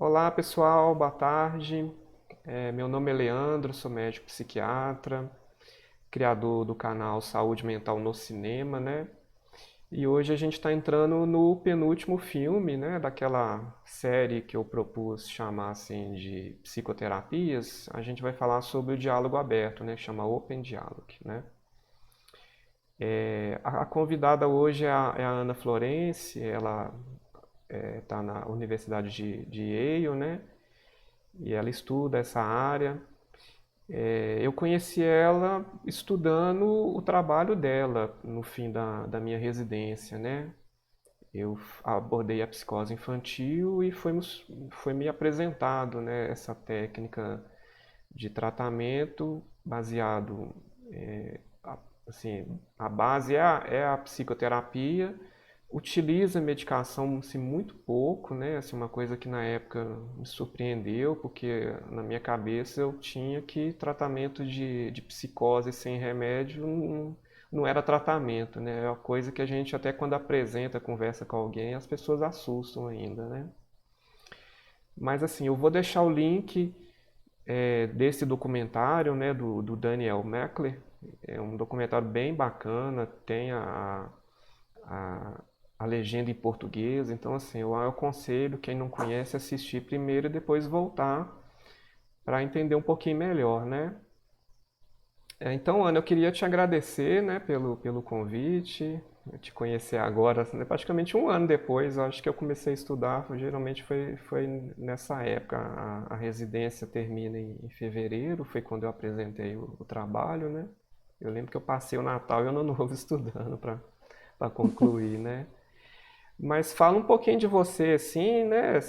Olá pessoal, boa tarde. Meu nome é Leandro, sou médico psiquiatra, criador do canal Saúde Mental no Cinema, né? E hoje a gente está entrando no penúltimo filme, né, daquela série que eu propus chamar assim de psicoterapias. A gente vai falar sobre o diálogo aberto, né, que chama Open Dialogue, né? A convidada hoje é a Ana Florence, ela está na Universidade de Yale, né? E ela estuda essa área. Eu conheci ela estudando o trabalho dela no fim da minha residência, né? Eu abordei a psicose infantil e foi me apresentado, né, essa técnica de tratamento baseado, assim, a base é a psicoterapia, utiliza medicação assim, muito pouco, né? Assim, uma coisa que na época me surpreendeu, porque na minha cabeça eu tinha que tratamento de psicose sem remédio não era tratamento, né? É uma coisa que a gente até quando apresenta, conversa com alguém, as pessoas assustam ainda, né? Mas assim, eu vou deixar o link desse documentário, né, do Daniel Mackler. É um documentário bem bacana, tem a, a legenda em português. Então, assim, eu aconselho quem não conhece assistir primeiro e depois voltar para entender um pouquinho melhor, né? Então, Ana, eu queria te agradecer, né, pelo convite, te conhecer agora, assim, praticamente um ano depois, eu acho que eu comecei a estudar, geralmente foi nessa época, a residência termina em fevereiro, foi quando eu apresentei o trabalho, né? Eu lembro que eu passei o Natal e o Ano Novo estudando para concluir, né? Mas fala um pouquinho de você, assim, né?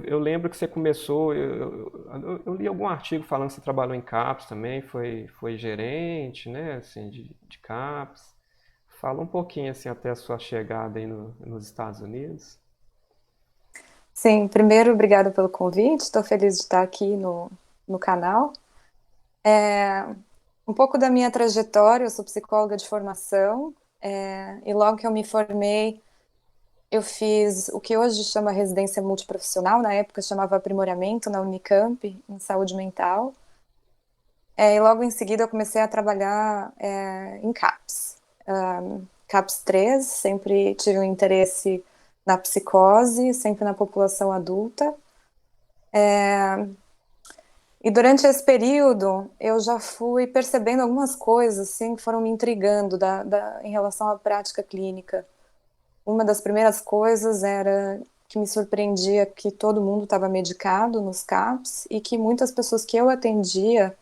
Eu lembro que você começou. Eu li algum artigo falando que você trabalhou em CAPS também, foi gerente, né? Assim, de CAPS. Fala um pouquinho, assim, até a sua chegada aí nos Estados Unidos. Sim, primeiro, obrigada pelo convite. Estou feliz de estar aqui no canal. É, um pouco da minha trajetória, eu sou psicóloga de formação, e logo que eu me formei, eu fiz o que hoje chama residência multiprofissional, na época chamava aprimoramento na Unicamp, em saúde mental. E logo em seguida eu comecei a trabalhar em CAPS. CAPS 3, sempre tive um interesse na psicose, sempre na população adulta. E durante esse período, eu já fui percebendo algumas coisas assim, que foram me intrigando em relação à prática clínica. Uma das primeiras coisas era que me surpreendia que todo mundo estava medicado nos CAPs e que muitas pessoas que eu atendia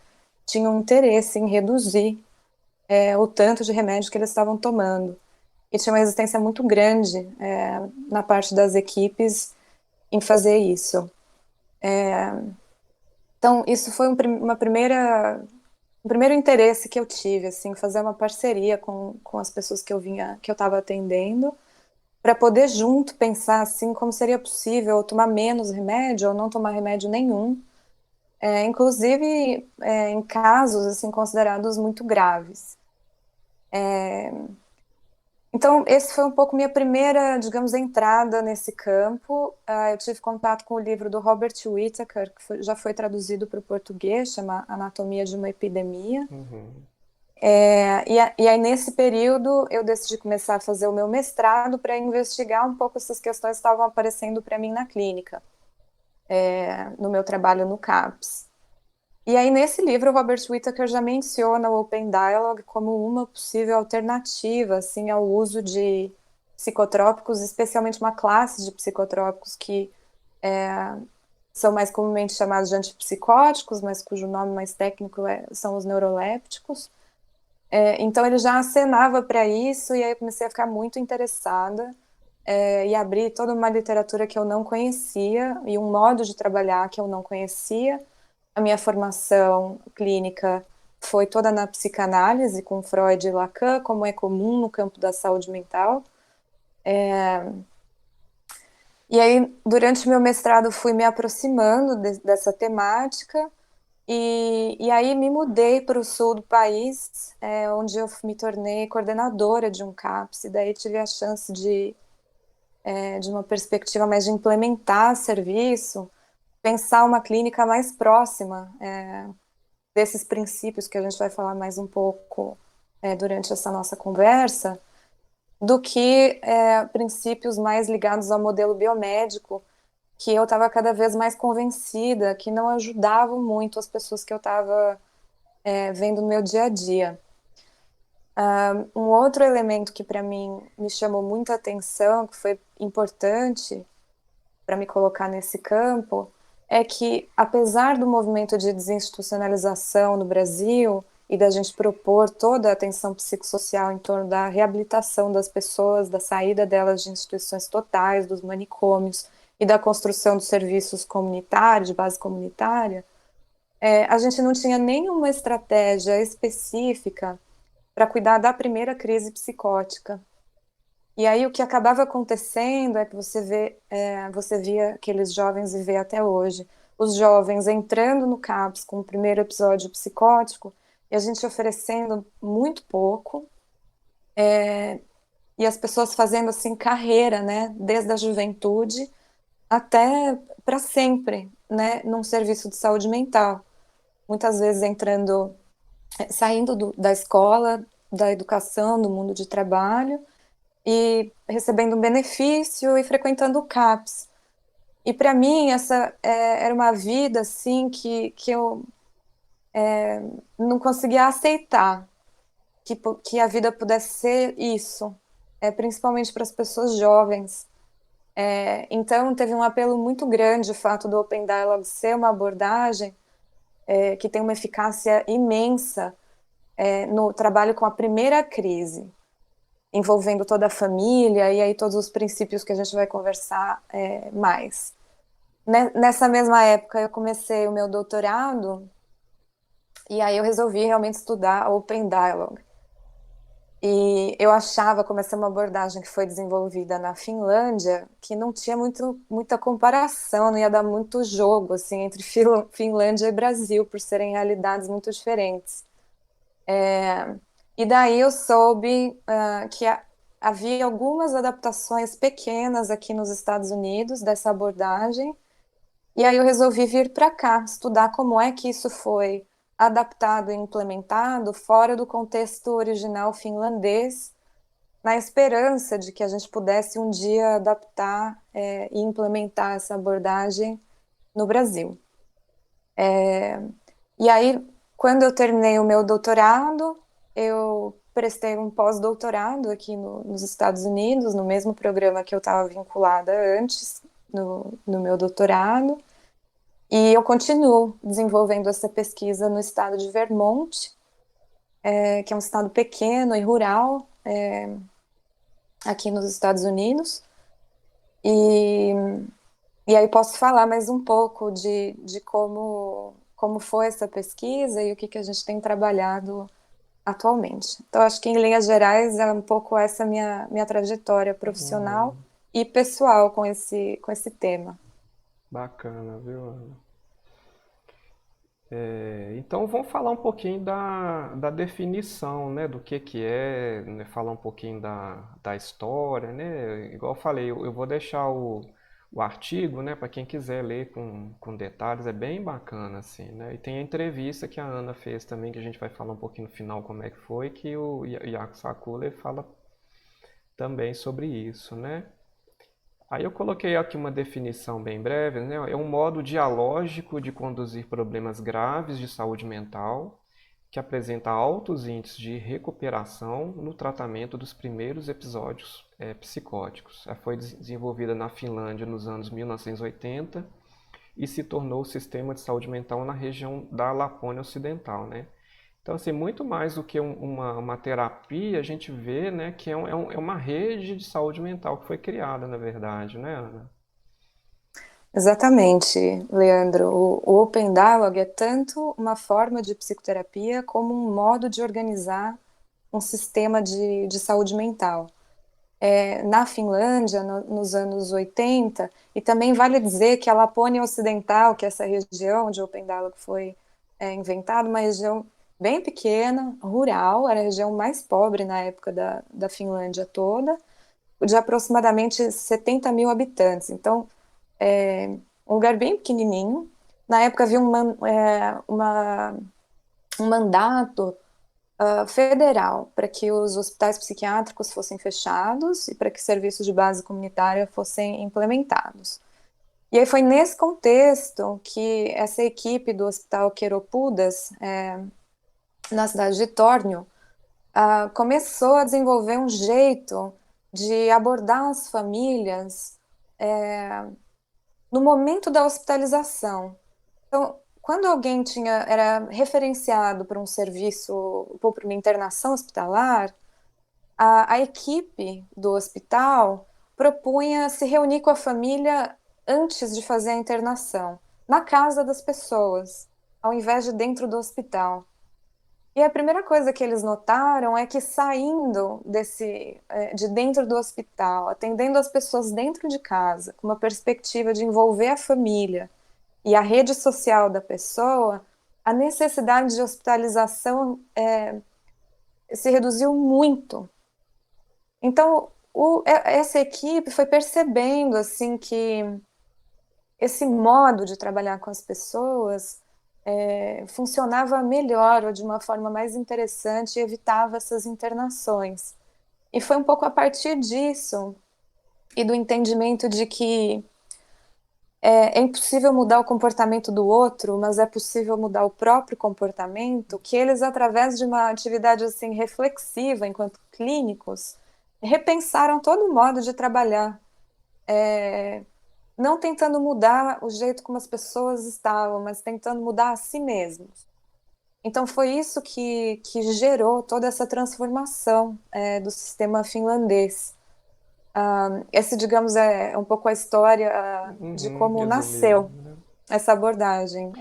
tinham interesse em reduzir o tanto de remédio que eles estavam tomando. E tinha uma resistência muito grande na parte das equipes em fazer isso. Então, isso foi um primeiro interesse que eu tive, assim, fazer uma parceria com as pessoas que eu estava atendendo, para poder junto pensar, assim, como seria possível eu tomar menos remédio ou não tomar remédio nenhum, inclusive em casos, assim, considerados muito graves. Então, esse foi um pouco minha primeira, digamos, entrada nesse campo. Eu tive contato com o livro do Robert Whittaker, que já foi traduzido para o português, chama Anatomia de uma Epidemia. Uhum. E aí, nesse período, eu decidi começar a fazer o meu mestrado para investigar um pouco essas questões que estavam aparecendo para mim na clínica, no meu trabalho no CAPS. E aí, nesse livro, o Robert Whittaker já menciona o Open Dialogue como uma possível alternativa, assim, ao uso de psicotrópicos, especialmente uma classe de psicotrópicos que são mais comumente chamados de antipsicóticos, mas cujo nome mais técnico são os neurolépticos. Então ele já acenava para isso, e aí eu comecei a ficar muito interessada e abri toda uma literatura que eu não conhecia e um modo de trabalhar que eu não conhecia. A minha formação clínica foi toda na psicanálise, com Freud e Lacan, como é comum no campo da saúde mental. E aí, durante meu mestrado, fui me aproximando dessa temática. E aí me mudei para o sul do país, onde eu me tornei coordenadora de um CAPS, e daí tive a chance de uma perspectiva mais de implementar serviço, pensar uma clínica mais próxima desses princípios que a gente vai falar mais um pouco durante essa nossa conversa, do que princípios mais ligados ao modelo biomédico, que eu estava cada vez mais convencida que não ajudavam muito as pessoas que eu estava vendo no meu dia a dia. Um outro elemento que para mim me chamou muita atenção, que foi importante para me colocar nesse campo, é que, apesar do movimento de desinstitucionalização no Brasil e da gente propor toda a atenção psicossocial em torno da reabilitação das pessoas, da saída delas de instituições totais, dos manicômios e da construção dos serviços comunitários, de base comunitária, a gente não tinha nenhuma estratégia específica para cuidar da primeira crise psicótica. E aí o que acabava acontecendo é que você via aqueles jovens viver até hoje, os jovens entrando no CAPS com o primeiro episódio psicótico e a gente oferecendo muito pouco, e as pessoas fazendo assim carreira, né, desde a juventude até para sempre, né, num serviço de saúde mental, muitas vezes saindo da escola, da educação, do mundo de trabalho, e recebendo um benefício e frequentando o CAPS. E para mim essa era uma vida assim que eu não conseguia aceitar que a vida pudesse ser isso, principalmente para as pessoas jovens. Então teve um apelo muito grande o fato do Open Dialogue ser uma abordagem que tem uma eficácia imensa no trabalho com a primeira crise, envolvendo toda a família, e aí todos os princípios que a gente vai conversar mais. Nessa mesma época, eu comecei o meu doutorado, e aí eu resolvi realmente estudar Open Dialogue. E eu achava, como essa é uma abordagem que foi desenvolvida na Finlândia, que não tinha muita comparação, não ia dar muito jogo assim, entre Finlândia e Brasil, por serem realidades muito diferentes. E daí eu soube que havia algumas adaptações pequenas aqui nos Estados Unidos dessa abordagem, e aí eu resolvi vir para cá, estudar como é que isso foi adaptado e implementado fora do contexto original finlandês, na esperança de que a gente pudesse um dia adaptar e implementar essa abordagem no Brasil. E aí, quando eu terminei o meu doutorado, eu prestei um pós-doutorado aqui nos Estados Unidos, no mesmo programa que eu estava vinculada antes, no meu doutorado, e eu continuo desenvolvendo essa pesquisa no estado de Vermont, que é um estado pequeno e rural, aqui nos Estados Unidos, e aí posso falar mais um pouco de como foi essa pesquisa e o que a gente tem trabalhado atualmente. Então, acho que em linhas gerais é um pouco essa minha trajetória profissional e pessoal com esse tema. Bacana, viu, Ana? Então vamos falar um pouquinho da definição, né, do que é, né, falar um pouquinho da história, né? Igual eu falei, eu vou deixar o artigo, né, para quem quiser ler com detalhes, é bem bacana, assim, né? E tem a entrevista que a Ana fez também, que a gente vai falar um pouquinho no final como é que foi, que o Jaco Sakula fala também sobre isso, né? Aí eu coloquei aqui uma definição bem breve, né? É um modo dialógico de conduzir problemas graves de saúde mental que apresenta altos índices de recuperação no tratamento dos primeiros episódios psicóticos. Ela foi desenvolvida na Finlândia nos anos 1980 e se tornou o sistema de saúde mental na região da Lapônia Ocidental, né? Então, assim, muito mais do que uma terapia, a gente vê, né, que é uma rede de saúde mental que foi criada, na verdade, né, Ana? Exatamente, Leandro. O Open Dialogue é tanto uma forma de psicoterapia como um modo de organizar um sistema de saúde mental. Na Finlândia, nos anos 80, e também vale dizer que a Lapônia Ocidental, que é essa região onde o Open Dialogue foi inventado, uma região bem pequena, rural, era a região mais pobre na época da Finlândia toda, de aproximadamente 70 mil habitantes. Então, um lugar bem pequenininho. Na época havia um mandato federal para que os hospitais psiquiátricos fossem fechados e para que serviços de base comunitária fossem implementados. E aí foi nesse contexto que essa equipe do Hospital Queiropudas, na cidade de Tornio, começou a desenvolver um jeito de abordar as famílias no momento da hospitalização. Então, quando alguém era referenciado para um serviço ou para uma internação hospitalar, a equipe do hospital propunha se reunir com a família antes de fazer a internação, na casa das pessoas, ao invés de dentro do hospital. E a primeira coisa que eles notaram é que saindo de dentro do hospital, atendendo as pessoas dentro de casa, com uma perspectiva de envolver a família e a rede social da pessoa, a necessidade de hospitalização se reduziu muito. Então, essa equipe foi percebendo assim que esse modo de trabalhar com as pessoas funcionava melhor ou de uma forma mais interessante e evitava essas internações. E foi um pouco a partir disso e do entendimento de que é impossível mudar o comportamento do outro, mas é possível mudar o próprio comportamento, que eles, através de uma atividade assim reflexiva, enquanto clínicos, repensaram todo o modo de trabalhar, não tentando mudar o jeito como as pessoas estavam, mas tentando mudar a si mesmos. Então foi isso que gerou toda essa transformação do sistema finlandês. Esse, digamos, é um pouco a história de Uhum, como resumido, nasceu né? essa abordagem.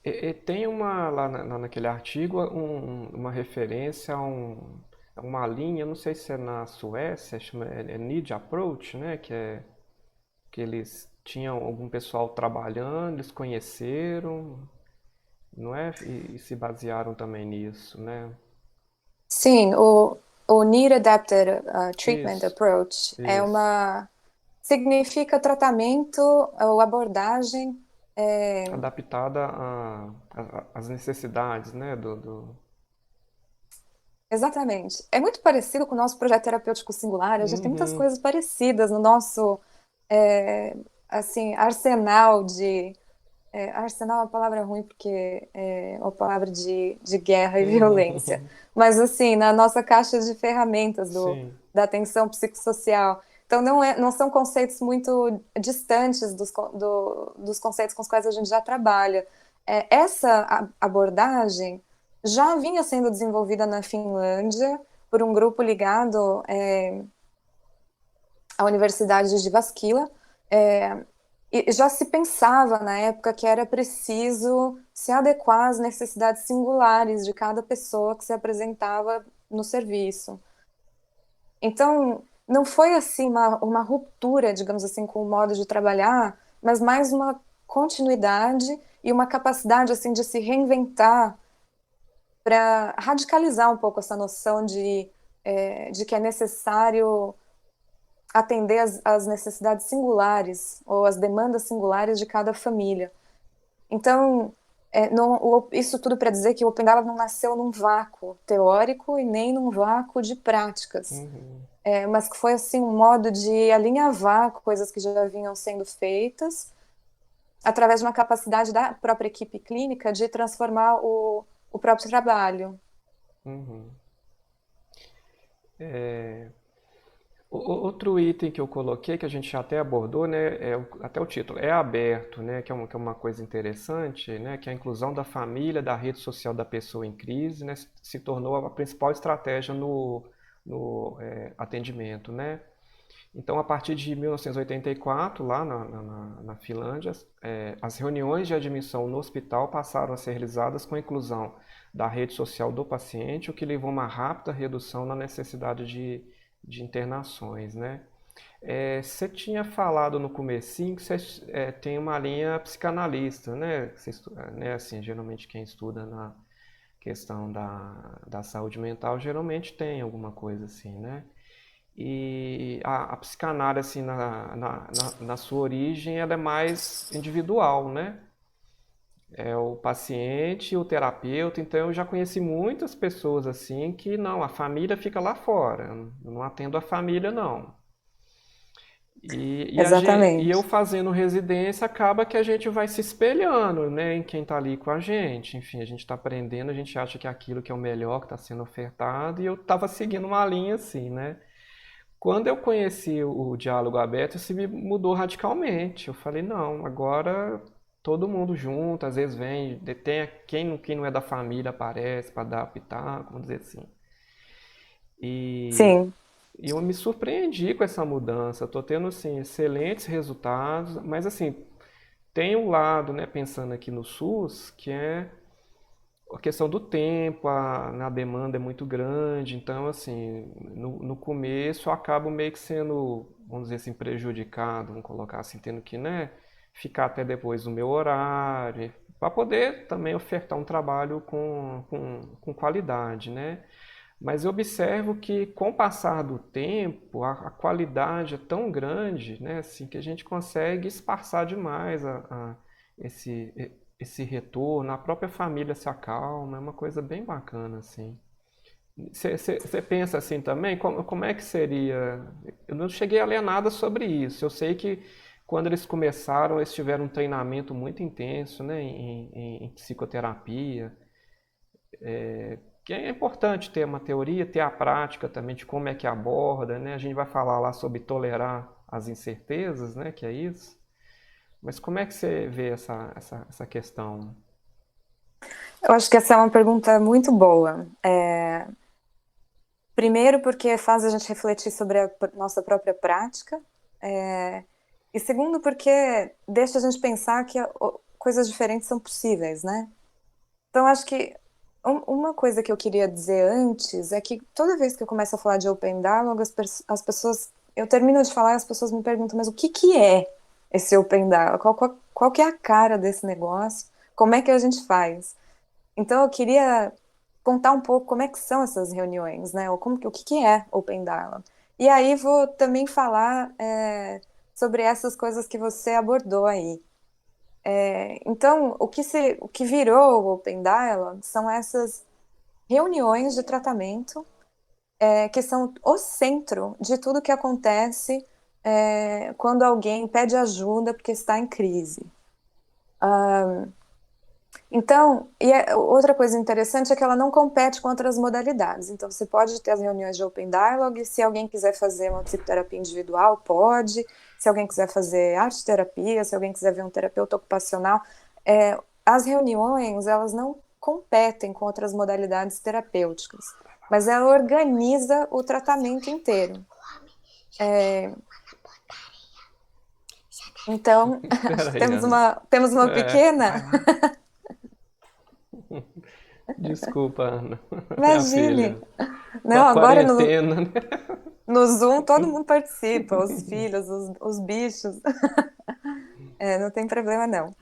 E tem uma naquele artigo uma referência a uma linha, não sei se é na Suécia, chama Need Approach, né? Que eles tinham algum pessoal trabalhando, eles conheceram, não é? E se basearam também nisso, né? Sim, o Need Adapted Treatment Isso, Approach isso. significa tratamento ou abordagem. Adaptada às necessidades, né? Exatamente. É muito parecido com o nosso projeto terapêutico singular. A gente tem muitas Uhum, coisas parecidas no nosso é, assim, arsenal de. Arsenal é uma palavra ruim porque é uma palavra de guerra e violência. uhum. Mas, assim, na nossa caixa de ferramentas Sim. da atenção psicossocial. Então, não são conceitos muito distantes dos conceitos com os quais a gente já trabalha. Essa abordagem já vinha sendo desenvolvida na Finlândia por um grupo ligado à Universidade de Jyväskylä. E já se pensava na época que era preciso se adequar às necessidades singulares de cada pessoa que se apresentava no serviço. Então, não foi assim uma ruptura, digamos assim, com o modo de trabalhar, mas mais uma continuidade e uma capacidade assim de se reinventar para radicalizar um pouco essa noção de que é necessário atender às necessidades singulares ou às demandas singulares de cada família. Então, isso tudo para dizer que o Open Dialogue não nasceu num vácuo teórico e nem num vácuo de práticas, Uhum. mas que foi assim um modo de alinhavar coisas que já vinham sendo feitas através de uma capacidade da própria equipe clínica de transformar o próprio trabalho. Uhum. Outro item que eu coloquei, que a gente já até abordou, né, até o título, é aberto, né, que é uma coisa interessante, né, que a inclusão da família, da rede social da pessoa em crise, né, se tornou a principal estratégia no atendimento, né. Então, a partir de 1984, lá na Finlândia, as reuniões de admissão no hospital passaram a ser realizadas com a inclusão da rede social do paciente, o que levou a uma rápida redução na necessidade de internações, né? Você tinha falado no comecinho que você tem uma linha psicanalista, né? Né? Assim, geralmente quem estuda na questão da saúde mental geralmente tem alguma coisa assim, né? E a psicanálise, assim, na sua origem, ela é mais individual, né? É o paciente e o terapeuta. Então, eu já conheci muitas pessoas assim que não, a família fica lá fora. Eu não atendo a família, não. E eu Exatamente. fazendo residência, acaba que a gente vai se espelhando, né, em quem está ali com a gente. Enfim, a gente está aprendendo, a gente acha que é aquilo que é o melhor que está sendo ofertado, e eu estava seguindo uma linha assim, né? Quando eu conheci o diálogo aberto, isso me mudou radicalmente. Eu falei, não, agora todo mundo junto, às vezes vem, tem quem não é da família aparece para dar pitaco, vamos dizer assim. E, Sim. e eu me surpreendi com essa mudança. Estou tendo assim excelentes resultados, mas assim, tem um lado, né, pensando aqui no SUS, que é a questão do tempo, a demanda é muito grande, então assim, no começo eu acabo meio que sendo, vamos dizer assim, prejudicado, vamos colocar assim, tendo que, né, ficar até depois do meu horário, para poder também ofertar um trabalho com qualidade, né? Mas eu observo que com o passar do tempo, a qualidade é tão grande, né, assim, que a gente consegue esparçar demais esse, esse retorno, a própria família se acalma, é uma coisa bem bacana, assim. Você pensa assim também? Como é que seria? Eu não cheguei a ler nada sobre isso. Eu sei que quando eles começaram, eles tiveram um treinamento muito intenso, né, em psicoterapia, que é importante ter uma teoria, ter a prática também de como é que aborda, né? A gente vai falar lá sobre tolerar as incertezas, né, que é isso. Mas como é que você vê essa questão? Eu acho que essa é uma pergunta muito boa. Primeiro, porque faz a gente refletir sobre a nossa própria prática. é, e segundo, porque deixa a gente pensar que coisas diferentes são possíveis, né? Então, acho que uma coisa que eu queria dizer antes é que toda vez que eu começo a falar de Open Dialogue, as pessoas, eu termino de falar e as pessoas me perguntam, mas o que que é esse Open Dialogue? Qual que é a cara desse negócio? Como é que a gente faz? Então, eu queria contar um pouco como é que são essas reuniões, né? Ou o que que é Open Dialogue. E aí vou também falar sobre essas coisas que você abordou aí. Então, o que virou o Open Dialogue são essas reuniões de tratamento que são o centro de tudo que acontece quando alguém pede ajuda porque está em crise. Então, outra coisa interessante é que ela não compete com outras modalidades. Então, você pode ter as reuniões de Open Dialogue, se alguém quiser fazer uma psicoterapia individual, pode. Se alguém quiser fazer arte terapia, se alguém quiser ver um terapeuta ocupacional. As reuniões, elas não competem com outras modalidades terapêuticas, mas ela organiza o tratamento inteiro. Então, Peraí, Ana. temos uma Vai pequena. lá. Desculpa, Ana. Minha Imagine! filha. Com a Não, agora quarentena, né? no Zoom todo mundo participa, os filhos, os bichos, não tem problema não.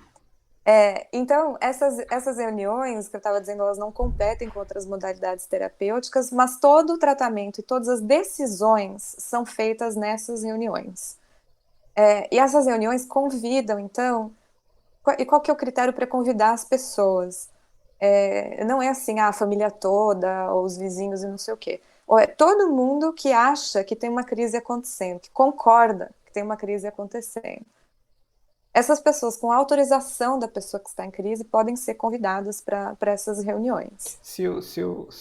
Então, essas reuniões que eu estava dizendo, elas não competem com outras modalidades terapêuticas, mas todo o tratamento e todas as decisões são feitas nessas reuniões. E essas reuniões convidam, então, e qual que é o critério para convidar as pessoas? Não é assim, a família toda, ou os vizinhos e não sei o quê. Ou é todo mundo que acha que tem uma crise acontecendo, que concorda que tem uma crise acontecendo. Essas pessoas, com autorização da pessoa que está em crise, podem ser convidadas para essas reuniões. Se o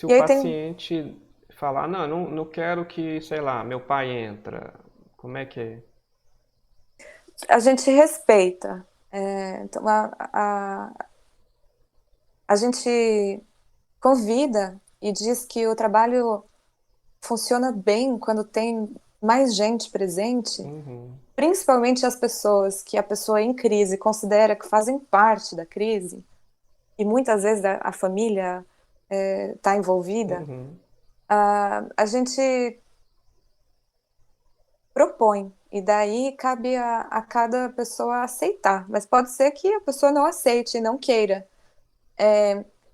E aí tem, paciente falar, não quero que, sei lá, meu pai entra, como é que é? a gente respeita. Então, a gente convida e diz que o trabalho funciona bem quando tem mais gente presente, Uhum, principalmente as pessoas que a pessoa em crise considera que fazem parte da crise, e muitas vezes a família está envolvida, uhum. a gente propõe, e daí cabe a cada pessoa aceitar, mas pode ser que a pessoa não aceite e não queira.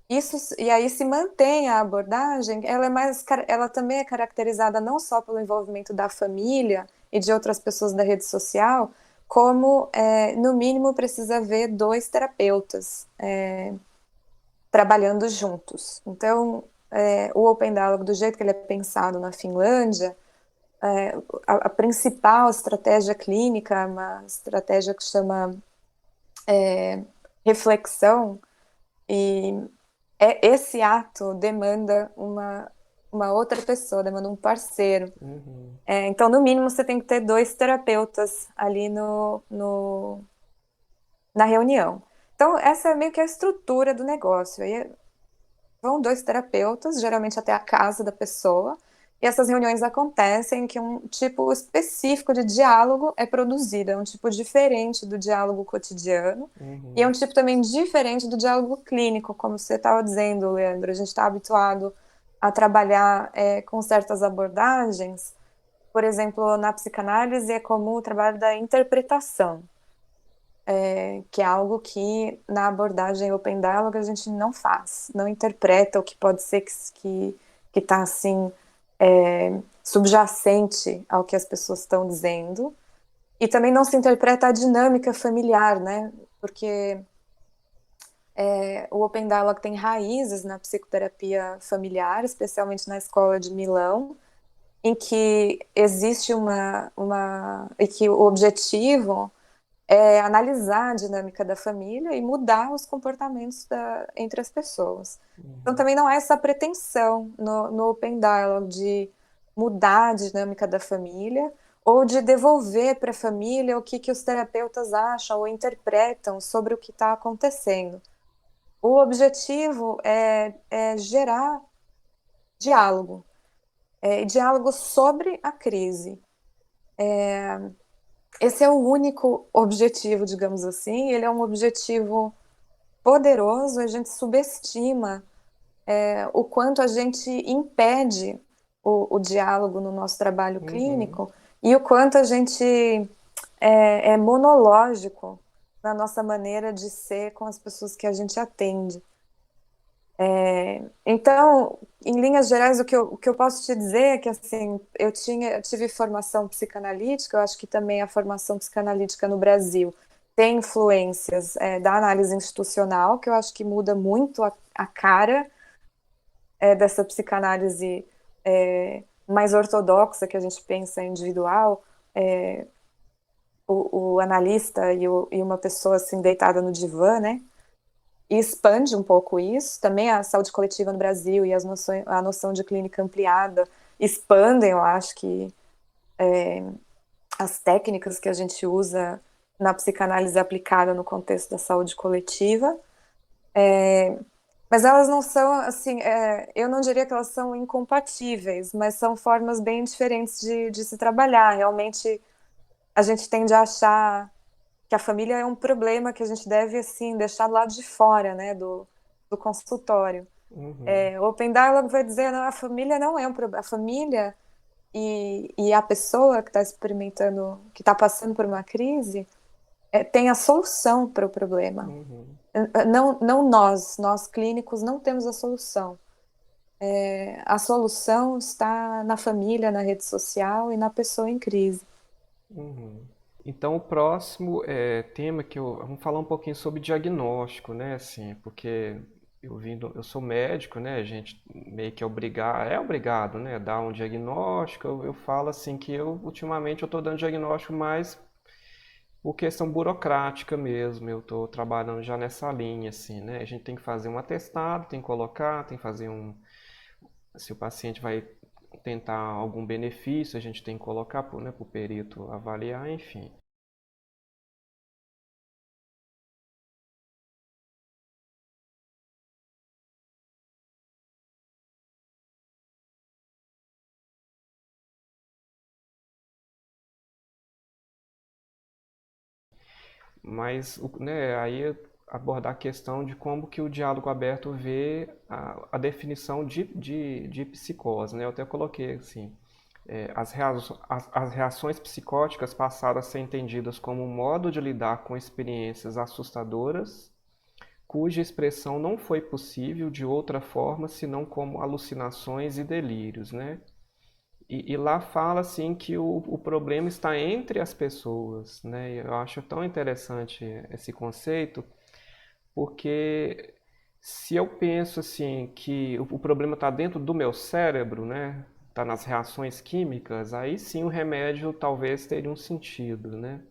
Isso, e aí se mantém a abordagem, ela é mais, ela também é caracterizada não só pelo envolvimento da família e de outras pessoas da rede social, como, no mínimo, precisa haver dois terapeutas trabalhando juntos. Então, o Open Dialogue, do jeito que ele é pensado na Finlândia, é, a principal estratégia clínica, é uma estratégia que chama reflexão, e esse ato demanda uma outra pessoa, demanda um parceiro. Uhum. Então, no mínimo, você tem que ter dois terapeutas ali na reunião. Então, essa é meio que a estrutura do negócio. Aí vão dois terapeutas, geralmente até a casa da pessoa, e essas reuniões acontecem em que um tipo específico de diálogo é produzido, é um tipo diferente do diálogo cotidiano, e é um Uhum. tipo também diferente do diálogo clínico, como você estava dizendo, Leandro. A gente está habituado a trabalhar com certas abordagens. Por exemplo, na psicanálise é comum o trabalho da interpretação, que é algo que na abordagem Open Dialogue a gente não faz, não interpreta o que pode ser que está assim subjacente ao que as pessoas estão dizendo, e também não se interpreta a dinâmica familiar, né? Porque o Open Dialogue tem raízes na psicoterapia familiar, especialmente na escola de Milão, em que existe e que o objetivo é analisar a dinâmica da família e mudar os comportamentos entre as pessoas. Então, Uhum. também não há essa pretensão no Open Dialogue de mudar a dinâmica da família ou de devolver para a família o que os terapeutas acham ou interpretam sobre o que está acontecendo. O objetivo é gerar diálogo, diálogo sobre a crise. Esse é o único objetivo, digamos assim. Ele é um objetivo poderoso. A gente subestima o quanto a gente impede o diálogo no nosso trabalho Uhum. clínico e o quanto a gente é monológico na nossa maneira de ser com as pessoas que a gente atende. Então, em linhas gerais, o que eu posso te dizer é que assim, eu tive formação psicanalítica. Eu acho que também a formação psicanalítica no Brasil tem influências da análise institucional, que eu acho que muda muito a cara dessa psicanálise mais ortodoxa, que a gente pensa individual, o analista e uma pessoa assim deitada no divã, né? E expande um pouco isso. Também a saúde coletiva no Brasil e a noção de clínica ampliada expandem, eu acho que, as técnicas que a gente usa na psicanálise aplicada no contexto da saúde coletiva. Mas elas não são, assim, eu não diria que elas são incompatíveis, mas são formas bem diferentes de se trabalhar. Realmente, a gente tende a achar que a família é um problema que a gente deve, assim, deixar do lado de fora, né, do consultório. Uhum. O Open Dialogue vai dizer, não, a família não é um problema. A família e a pessoa que está experimentando, que está passando por uma crise, tem a solução para o problema. Uhum. Não nós clínicos não temos a solução. A solução está na família, na rede social e na pessoa em crise. Uhum. Então, o próximo tema que vamos falar um pouquinho sobre diagnóstico, né? Assim, porque eu sou médico, né? A gente meio que é obrigado, né? Dar um diagnóstico. Eu falo assim que ultimamente eu estou dando diagnóstico mais por questão burocrática mesmo. Eu estou trabalhando já nessa linha, assim, né? A gente tem que fazer um atestado, tem que colocar, tem que fazer se o paciente vai tentar algum benefício, a gente tem que colocar né, para o perito avaliar, enfim. Mas né, aí abordar a questão de como que o diálogo aberto vê a definição de psicose. Né? Eu até coloquei assim, as reações psicóticas passaram a ser entendidas como um modo de lidar com experiências assustadoras cuja expressão não foi possível de outra forma senão como alucinações e delírios, né? E lá fala assim que o problema está entre as pessoas, né? Eu acho tão interessante esse conceito, porque se eu penso assim que o problema está dentro do meu cérebro, né? Está nas reações químicas, aí sim o remédio talvez teria um sentido, né?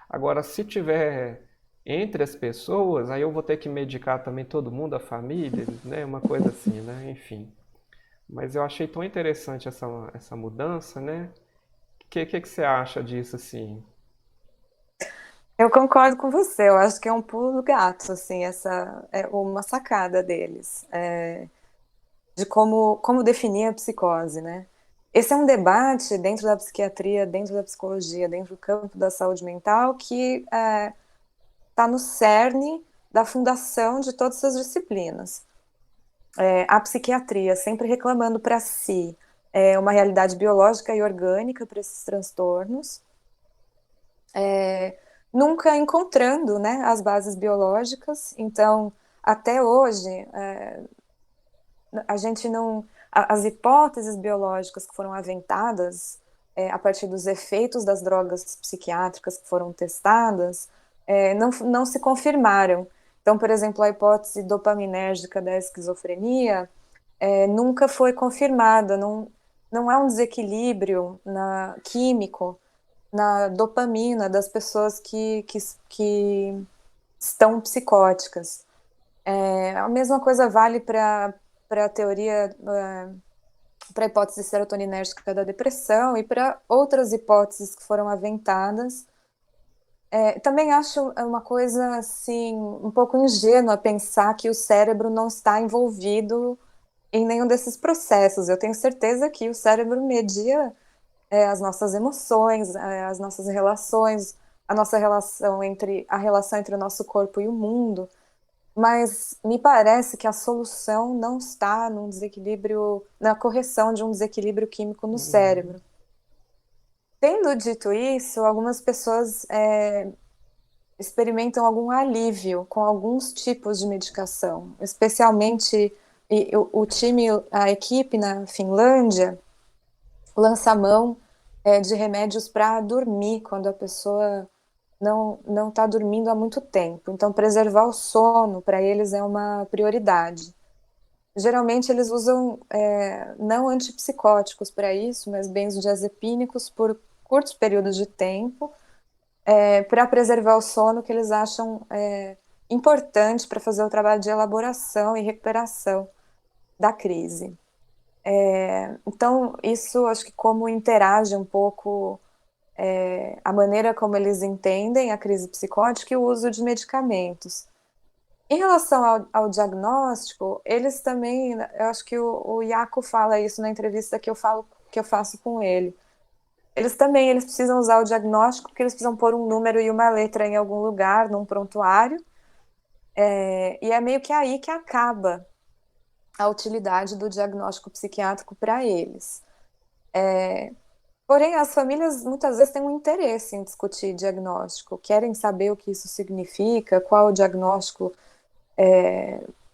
Agora, se tiver entre as pessoas, aí eu vou ter que medicar também todo mundo, a família, né? Uma coisa assim, né? Enfim. Mas eu achei tão interessante essa mudança, né? O que você acha disso, assim? Eu concordo com você, eu acho que é um pulo do gato, assim, essa é uma sacada deles, de como definir a psicose, né? Esse é um debate dentro da psiquiatria, dentro da psicologia, dentro do campo da saúde mental, que está no cerne da fundação de todas essas disciplinas. A psiquiatria sempre reclamando para si uma realidade biológica e orgânica para esses transtornos, nunca encontrando, né, as bases biológicas. Então, até hoje, a gente não. As hipóteses biológicas que foram aventadas a partir dos efeitos das drogas psiquiátricas que foram testadas não se confirmaram. Então, por exemplo, a hipótese dopaminérgica da esquizofrenia nunca foi confirmada, não é um desequilíbrio químico na dopamina das pessoas que estão psicóticas. A mesma coisa vale para a teoria, para a hipótese serotoninérgica da depressão e para outras hipóteses que foram aventadas. Também acho uma coisa assim um pouco ingênua pensar que o cérebro não está envolvido em nenhum desses processos. Eu tenho certeza que o cérebro media as nossas emoções, as nossas relações, a relação entre o nosso corpo e o mundo. Mas me parece que a solução não está num desequilíbrio, na correção de um desequilíbrio químico no Uhum, cérebro. Tendo dito isso, algumas pessoas experimentam algum alívio com alguns tipos de medicação, especialmente o time, a equipe na Finlândia lança mão de remédios para dormir quando a pessoa não está dormindo há muito tempo. Então, preservar o sono para eles é uma prioridade. Geralmente, eles usam não antipsicóticos para isso, mas benzodiazepínicos por curtos períodos de tempo, para preservar o sono que eles acham importante para fazer o trabalho de elaboração e recuperação da crise. Então, isso acho que como interage um pouco a maneira como eles entendem a crise psicótica e o uso de medicamentos. Em relação ao diagnóstico, eles também, eu acho que o Iaco fala isso na entrevista que eu faço com ele. Eles precisam usar o diagnóstico porque eles precisam pôr um número e uma letra em algum lugar, num prontuário, e é meio que aí que acaba a utilidade do diagnóstico psiquiátrico para eles. Porém, as famílias muitas vezes têm um interesse em discutir diagnóstico, querem saber o que isso significa, qual o diagnóstico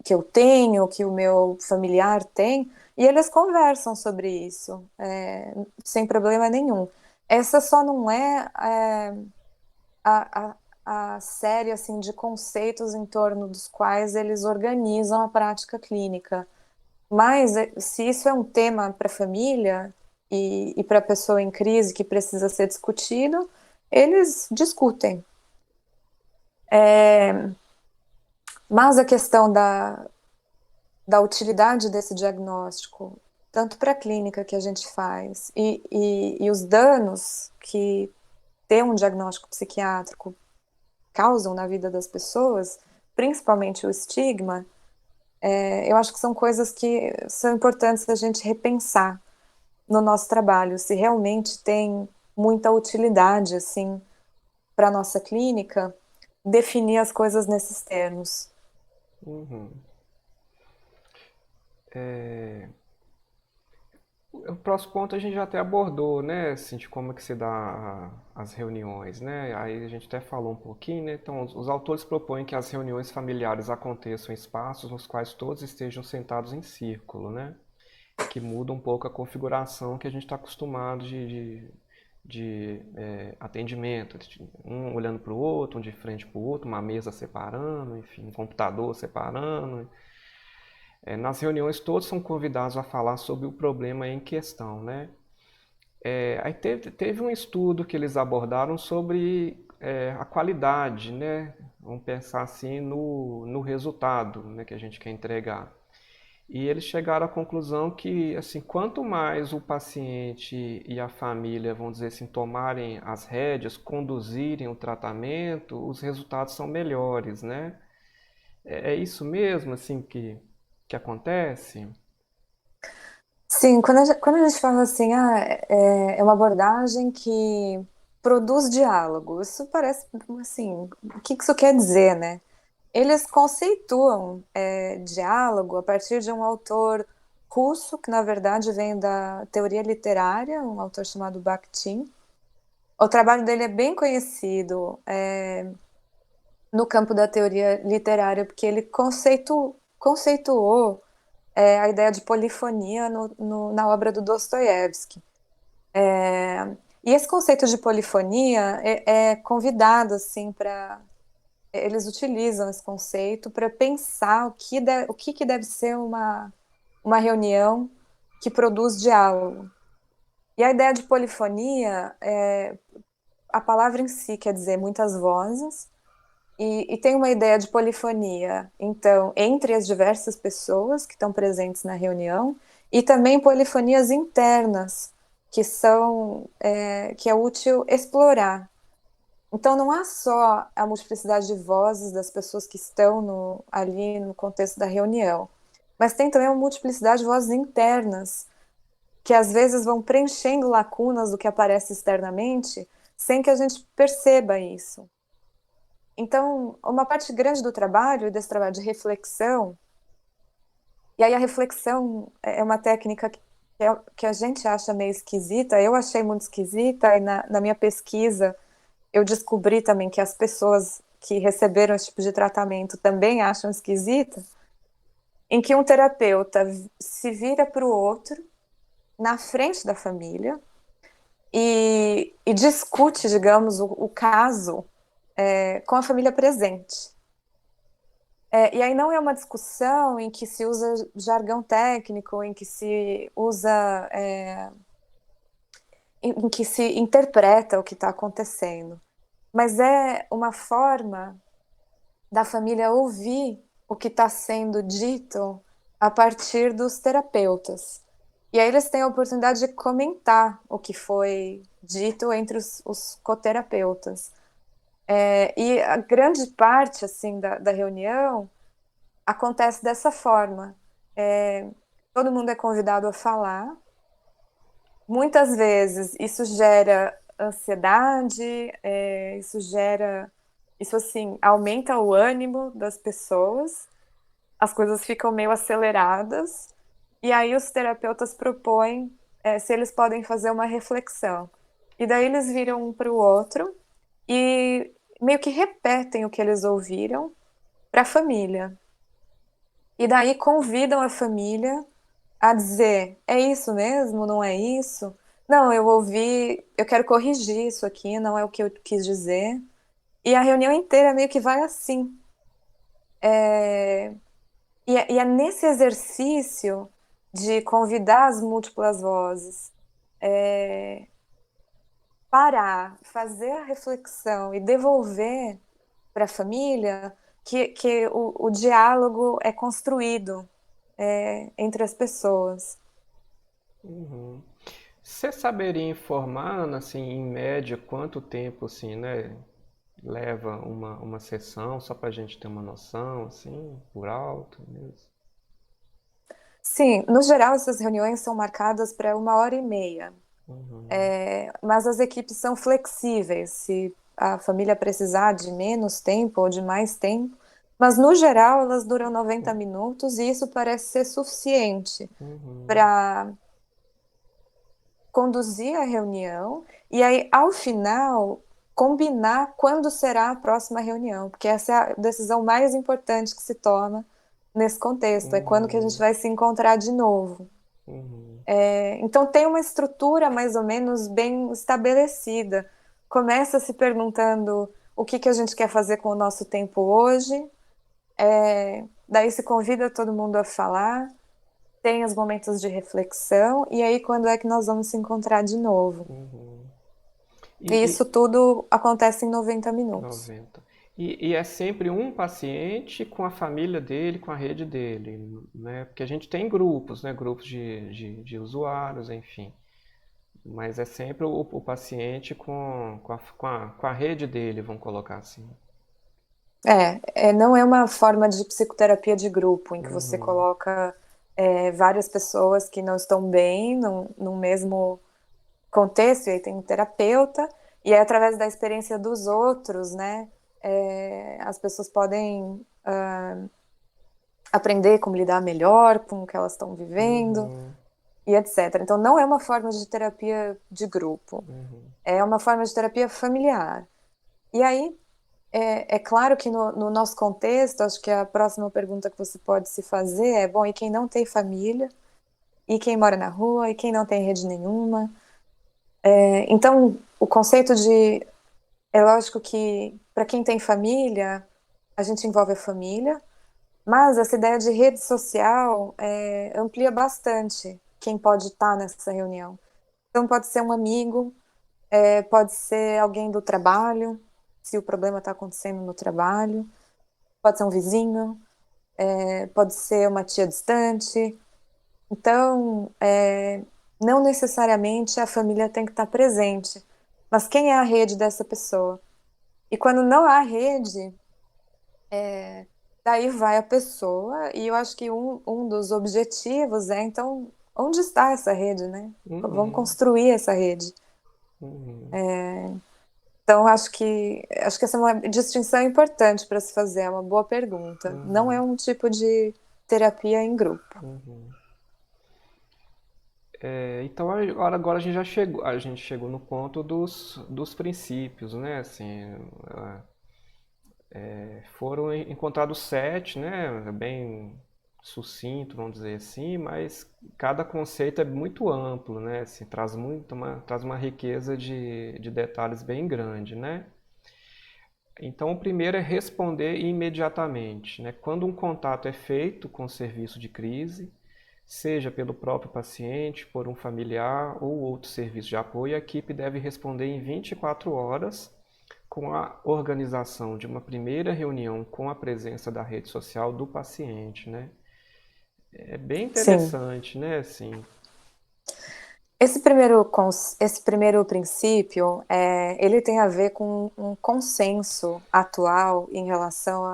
que eu tenho, que o meu familiar tem, e eles conversam sobre isso, sem problema nenhum. Essa só não a, a série assim, de conceitos em torno dos quais eles organizam a prática clínica. Mas se isso é um tema para a família e para a pessoa em crise que precisa ser discutido, eles discutem. Mas a questão da utilidade desse diagnóstico, tanto para a clínica que a gente faz e os danos que ter um diagnóstico psiquiátrico causam na vida das pessoas, principalmente o estigma, eu acho que são coisas que são importantes a gente repensar no nosso trabalho, se realmente tem muita utilidade, assim, para a nossa clínica, definir as coisas nesses termos. uhum. O próximo ponto a gente já até abordou, né, assim, de como é que se dá as reuniões, né? Aí a gente até falou um pouquinho, né? Então, os autores propõem que as reuniões familiares aconteçam em espaços nos quais todos estejam sentados em círculo, né? Que muda um pouco a configuração que a gente está acostumado de atendimento, um olhando para o outro, um de frente para o outro, uma mesa separando, enfim, um computador separando. Nas reuniões todos são convidados a falar sobre o problema em questão, né? Aí teve um estudo que eles abordaram sobre a qualidade, né? Vamos pensar assim no resultado, né, que a gente quer entregar. E eles chegaram à conclusão que, assim, quanto mais o paciente e a família, vamos dizer assim, tomarem as rédeas, conduzirem o tratamento, os resultados são melhores, né? É isso mesmo, assim, que acontece? Sim, quando a gente fala assim, é uma abordagem que produz diálogo, isso parece, assim, o que isso quer dizer, né? Eles conceituam diálogo a partir de um autor russo, que na verdade vem da teoria literária, um autor chamado Bakhtin. O trabalho dele é bem conhecido no campo da teoria literária, porque ele conceituou a ideia de polifonia na obra do Dostoiévski. E esse conceito de polifonia é convidado assim para eles utilizam esse conceito para pensar o que deve ser uma reunião que produz diálogo. E a ideia de polifonia, a palavra em si quer dizer muitas vozes, e tem uma ideia de polifonia, então, entre as diversas pessoas que estão presentes na reunião, e também polifonias internas, que é útil explorar. Então, não há só a multiplicidade de vozes das pessoas que estão ali no contexto da reunião, mas tem também uma multiplicidade de vozes internas, que às vezes vão preenchendo lacunas do que aparece externamente, sem que a gente perceba isso. Então, uma parte grande do trabalho, desse trabalho de reflexão, e aí a reflexão é uma técnica que a gente acha meio esquisita, eu achei muito esquisita, e na minha pesquisa eu descobri também que as pessoas que receberam esse tipo de tratamento também acham esquisita, em que um terapeuta se vira para o outro, na frente da família, e discute, digamos, o caso com a família presente. E aí não é uma discussão em que se usa jargão técnico, em que se usa, em que se interpreta o que está acontecendo, mas é uma forma da família ouvir o que está sendo dito a partir dos terapeutas. E aí eles têm a oportunidade de comentar o que foi dito entre os coterapeutas. E a grande parte assim da reunião acontece dessa forma. Todo mundo é convidado a falar. Muitas vezes isso gera ansiedade, isso assim, aumenta o ânimo das pessoas, as coisas ficam meio aceleradas, e aí os terapeutas propõem se eles podem fazer uma reflexão. E daí eles viram um para o outro e meio que repetem o que eles ouviram para a família. E daí convidam a família a dizer: é isso mesmo? Não é isso? Não, eu ouvi, eu quero corrigir isso aqui, não é o que eu quis dizer. E a reunião inteira meio que vai assim. E é nesse exercício de convidar as múltiplas vozes, parar, fazer a reflexão e devolver para a família que o diálogo é construído entre as pessoas. Uhum. Você saberia informar, Ana, assim, em média, quanto tempo, assim, né, leva uma sessão, só para a gente ter uma noção, assim, por alto mesmo? Sim, no geral, essas reuniões são marcadas para 1 hora e meia. Uhum. Mas as equipes são flexíveis, se a família precisar de menos tempo ou de mais tempo. Mas, no geral, elas duram 90 minutos e isso parece ser suficiente Uhum. para conduzir a reunião e aí, ao final, combinar quando será a próxima reunião, porque essa é a decisão mais importante que se toma nesse contexto, é quando que a gente Uhum. vai se encontrar de novo. Uhum. Então tem uma estrutura mais ou menos bem estabelecida. Começa se perguntando o que que a gente quer fazer com o nosso tempo hoje, daí se convida todo mundo a falar, tem os momentos de reflexão, e aí quando é que nós vamos se encontrar de novo? Uhum. E E isso tudo acontece em 90 minutos. 90. E é sempre um paciente com a família dele, com a rede dele, né? Porque a gente tem grupos, né? Grupos de usuários, enfim. Mas é sempre o paciente com a rede dele, vamos colocar assim. Não é uma forma de psicoterapia de grupo, em que você Uhum. coloca várias pessoas que não estão bem no mesmo contexto, e aí tem um terapeuta, e aí através da experiência dos outros, né, as pessoas podem aprender como lidar melhor com o que elas estão vivendo, Uhum. e etc. Então não é uma forma de terapia de grupo, Uhum. é uma forma de terapia familiar. E aí, é claro que no nosso contexto, acho que a próxima pergunta que você pode se fazer é, bom, e quem não tem família? E quem mora na rua? E quem não tem rede nenhuma? Então, o conceito de... É lógico que, para quem tem família, a gente envolve a família, mas essa ideia de rede social amplia bastante quem pode estar nessa reunião. Então, pode ser um amigo, pode ser alguém do trabalho, se o problema está acontecendo no trabalho, pode ser um vizinho, pode ser uma tia distante. Então, não necessariamente a família tem que estar presente, mas quem é a rede dessa pessoa? E quando não há rede, daí vai a pessoa, e eu acho que um dos objetivos é, então, onde está essa rede, né? Vamos Uhum. construir essa rede. Uhum. Então, acho que essa é uma distinção importante para se fazer, é uma boa pergunta. Não é Uhum. um tipo de terapia em grupo. Uhum. Então agora a gente chegou no ponto dos princípios, né? Assim, foram encontrados 7, né? Bem sucinto, vamos dizer assim, mas cada conceito é muito amplo, né? Assim, traz uma riqueza de detalhes bem grande, né? Então, o primeiro é responder imediatamente, né? Quando um contato é feito com o serviço de crise, seja pelo próprio paciente, por um familiar ou outro serviço de apoio, a equipe deve responder em 24 horas com a organização de uma primeira reunião com a presença da rede social do paciente, né? É bem Sim. interessante, né? Assim, Esse primeiro princípio, ele tem a ver com um consenso atual em relação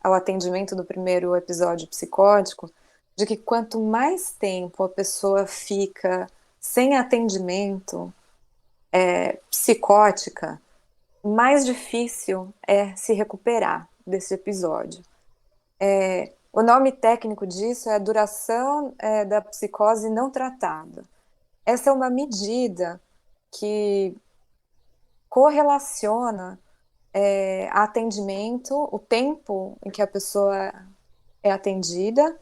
ao atendimento do primeiro episódio psicótico, de que quanto mais tempo a pessoa fica sem atendimento psicótica, mais difícil é se recuperar desse episódio. O nome técnico disso é a duração da psicose não tratada. Essa é uma medida que correlaciona atendimento, o tempo em que a pessoa é atendida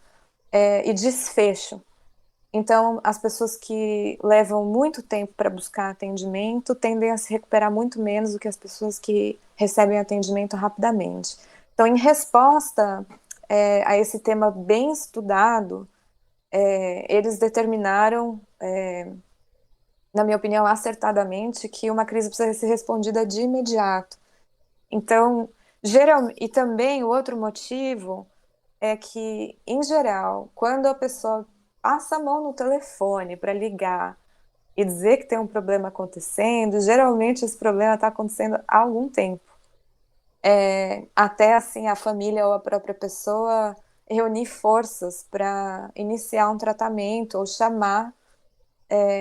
e desfecho. Então, as pessoas que levam muito tempo para buscar atendimento tendem a se recuperar muito menos do que as pessoas que recebem atendimento rapidamente. Então, em resposta a esse tema bem estudado, eles determinaram, na minha opinião, acertadamente, que uma crise precisa ser respondida de imediato. Então, e também o outro motivo é que, em geral, quando a pessoa passa a mão no telefone para ligar e dizer que tem um problema acontecendo, geralmente esse problema está acontecendo há algum tempo. Até assim a família ou a própria pessoa reunir forças para iniciar um tratamento ou chamar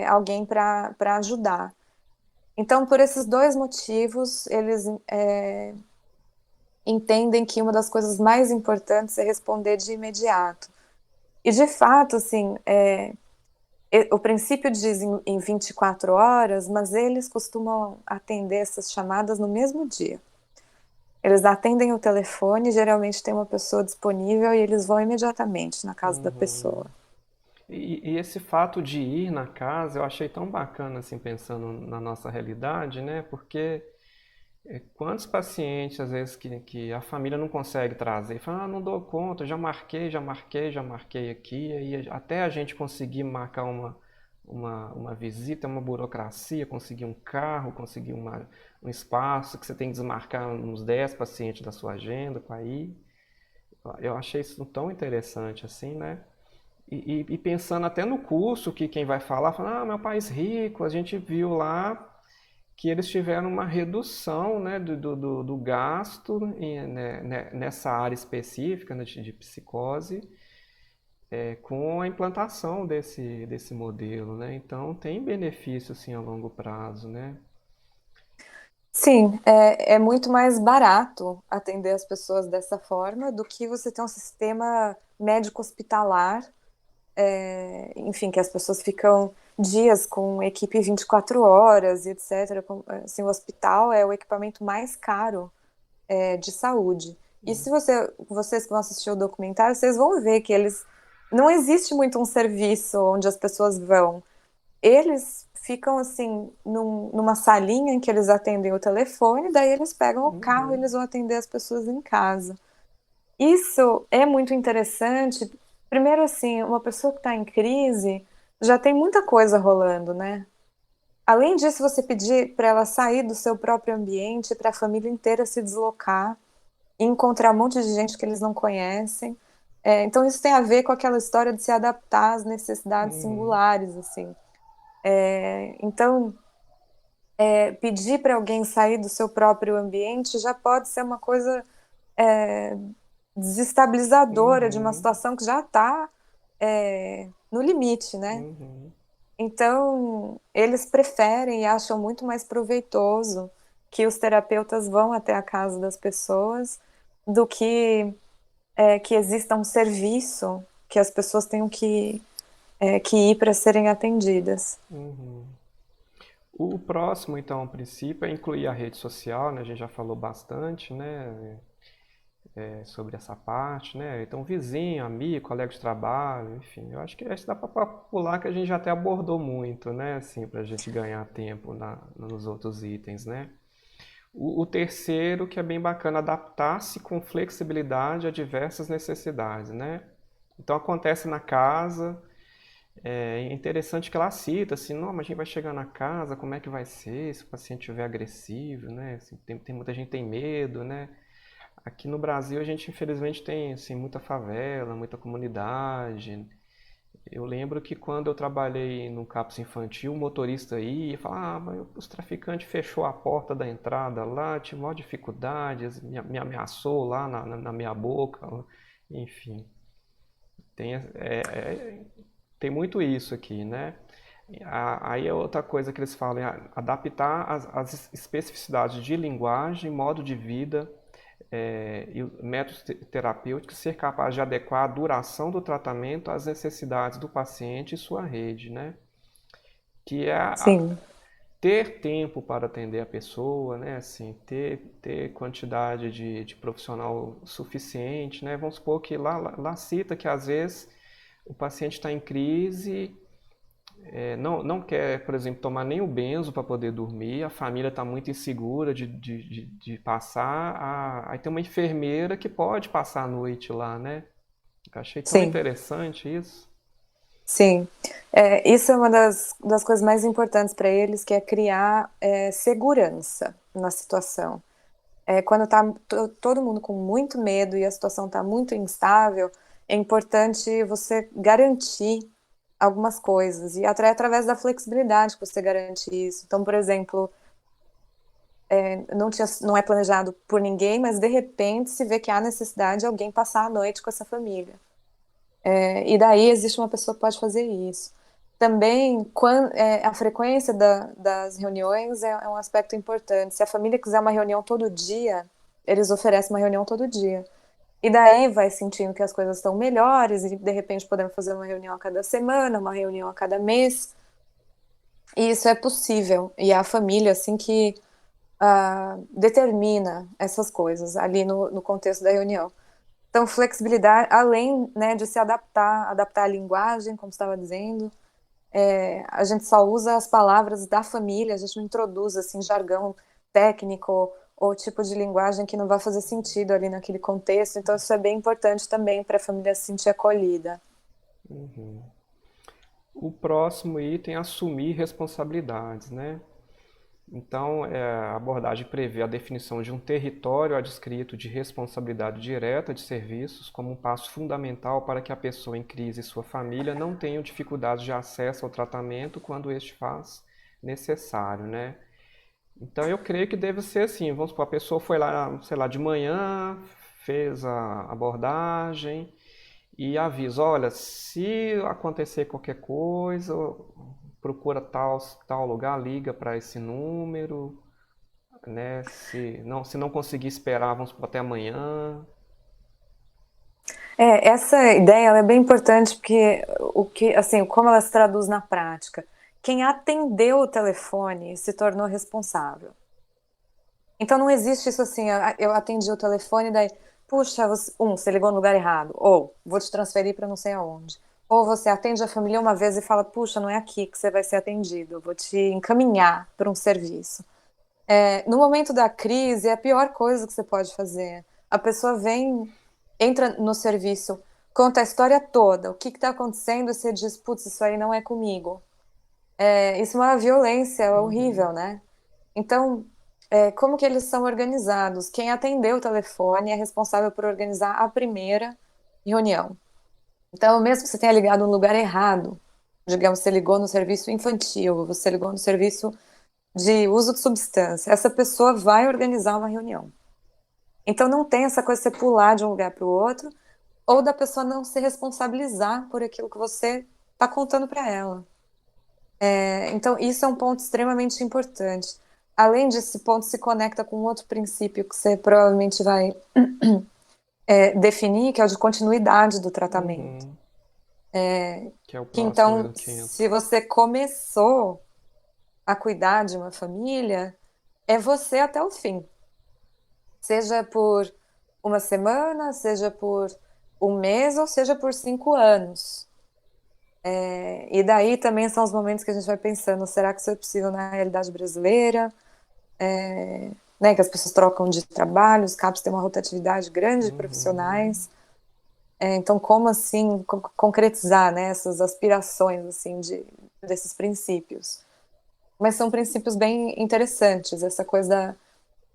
alguém para ajudar. Então, por esses dois motivos, eles entendem que uma das coisas mais importantes é responder de imediato. E de fato, assim, O princípio diz em 24 horas, mas eles costumam atender essas chamadas no mesmo dia. Eles atendem o telefone, geralmente tem uma pessoa disponível e eles vão imediatamente na casa da Uhum. pessoa. E esse fato de ir na casa, eu achei tão bacana, assim, pensando na nossa realidade, né? Porque quantos pacientes, às vezes, que a família não consegue trazer? Fala, ah, não dou conta, já marquei, já marquei, já marquei aqui. E até a gente conseguir marcar uma visita, uma burocracia, conseguir um carro, conseguir um espaço, que você tem que desmarcar uns 10 pacientes da sua agenda para ir. Eu achei isso tão interessante, assim, né? E pensando até no curso, que quem vai falar, fala, ah, meu país rico, a gente viu lá que eles tiveram uma redução, né, do gasto nessa área específica, né, de psicose, com a implantação desse modelo, né? Então tem benefício assim a longo prazo, né? Sim, é muito mais barato atender as pessoas dessa forma do que você ter um sistema médico-hospitalar, enfim, que as pessoas ficam dias com equipe 24 horas e etc. Assim, o hospital é o equipamento mais caro, de saúde. E se vocês que vão assistir o documentário, vocês vão ver que eles não existe muito um serviço onde as pessoas vão. Eles ficam assim numa salinha em que eles atendem o telefone, daí eles pegam o carro e Uhum, eles vão atender as pessoas em casa. Isso é muito interessante. Primeiro, assim, uma pessoa que está em crise já tem muita coisa rolando, né? Além disso, você pedir para ela sair do seu próprio ambiente, para a família inteira se deslocar e encontrar um monte de gente que eles não conhecem. Então, isso tem a ver com aquela história de se adaptar às necessidades uhum, singulares, assim. Então, pedir para alguém sair do seu próprio ambiente já pode ser uma coisa desestabilizadora de uma uhum, situação que já está no limite, né? uhum, Então, eles preferem e acham muito mais proveitoso que os terapeutas vão até a casa das pessoas do que exista um serviço que as pessoas tenham que ir para serem atendidas. uhum. O próximo, então, a princípio, é incluir a rede social, né? A gente já falou bastante, né? Sobre essa parte, né? Então, vizinho, amigo, colega de trabalho, enfim, eu acho que esse dá para pular que a gente já até abordou muito, né? Assim, para a gente ganhar tempo nos outros itens, né? O terceiro, que é bem bacana, adaptar-se com flexibilidade a diversas necessidades, né? Então, acontece na casa, é interessante que ela cita, assim, não, mas a gente vai chegar na casa, como é que vai ser se o paciente estiver agressivo, né? Assim, muita gente tem medo, né? Aqui no Brasil a gente infelizmente tem assim, muita favela, muita comunidade. Eu lembro que quando eu trabalhei no CAPS infantil, o motorista ia e falava, ah, mas os traficantes fechou a porta da entrada lá, tive maior dificuldade, me ameaçou lá na minha boca, enfim. Tem, tem muito isso aqui, né? Aí é outra coisa que eles falam, é adaptar as especificidades de linguagem, modo de vida, e métodos terapêuticos, ser capaz de adequar a duração do tratamento às necessidades do paciente e sua rede, né? Que é Sim, ter tempo para atender a pessoa, né? Assim, ter quantidade de profissional suficiente, né? Vamos supor que lá cita que às vezes o paciente está em crise, não quer, por exemplo, tomar nem o benzo para poder dormir, a família está muito insegura de passar, aí tem uma enfermeira que pode passar a noite lá, né? Eu achei tão sim, interessante isso. sim. Isso é uma das coisas mais importantes para eles, que é criar segurança na situação. Quando está todo mundo com muito medo e a situação está muito instável, é importante você garantir algumas coisas, e até através da flexibilidade que você garante isso. Então, por exemplo, não é planejado por ninguém, mas de repente se vê que há necessidade de alguém passar a noite com essa família. E daí existe uma pessoa que pode fazer isso. Também, a frequência das reuniões é um aspecto importante. Se a família quiser uma reunião todo dia, eles oferecem uma reunião todo dia. E daí vai sentindo que as coisas estão melhores e de repente podemos fazer uma reunião a cada semana, uma reunião a cada mês. E isso é possível. E é a família, assim, que determina essas coisas ali no contexto da reunião. Então, flexibilidade, além, né, de se adaptar à linguagem, como estava dizendo, a gente só usa as palavras da família, a gente não introduz, assim, jargão técnico ou tipo de linguagem que não vai fazer sentido ali naquele contexto. Então, isso é bem importante também para a família se sentir acolhida. O próximo item é assumir responsabilidades, né? Então, a abordagem prevê a definição de um território adscrito de responsabilidade direta de serviços como um passo fundamental para que a pessoa em crise e sua família não tenham dificuldades de acesso ao tratamento quando este faz necessário, né? Então, eu creio que deve ser assim, vamos supor, a pessoa foi lá, sei lá, de manhã, fez a abordagem e avisa, olha, se acontecer qualquer coisa, procura tal lugar, liga para esse número, né? Se não conseguir esperar, vamos supor, até amanhã. Essa ideia ela é bem importante porque assim, como ela se traduz na prática. Quem atendeu o telefone se tornou responsável. Então não existe isso assim, eu atendi o telefone, daí, puxa, você ligou no lugar errado, ou vou te transferir para não sei aonde. Ou você atende a família uma vez e fala, puxa, não é aqui que você vai ser atendido, eu vou te encaminhar para um serviço. No momento da crise, é a pior coisa que você pode fazer. A pessoa vem, entra no serviço, conta a história toda, o que está acontecendo, e você diz, putz, isso aí não é comigo. Isso é uma violência horrível, né? Então, como que eles são organizados? Quem atendeu o telefone é responsável por organizar a primeira reunião. Então, mesmo que você tenha ligado no lugar errado, digamos, você ligou no serviço infantil, você ligou no serviço de uso de substância, essa pessoa vai organizar uma reunião. Então, não tem essa coisa de você pular de um lugar para o outro, ou da pessoa não se responsabilizar por aquilo que você está contando para ela. Então, isso é um ponto extremamente importante. Além disso, esse ponto se conecta com outro princípio que você provavelmente vai definir, que é o de continuidade do tratamento. Uhum. Que é o Que próximo, então, o quinto. se você começou a cuidar de uma família, é você até o fim. Seja por uma semana, seja por um mês, ou seja por 5 anos. E daí também são os momentos que a gente vai pensando, será que isso é possível na realidade brasileira? Né, que as pessoas trocam de trabalho, os CAPs têm uma rotatividade grande de profissionais. Então, como assim concretizar, né, essas aspirações assim desses princípios? Mas são princípios bem interessantes. Essa coisa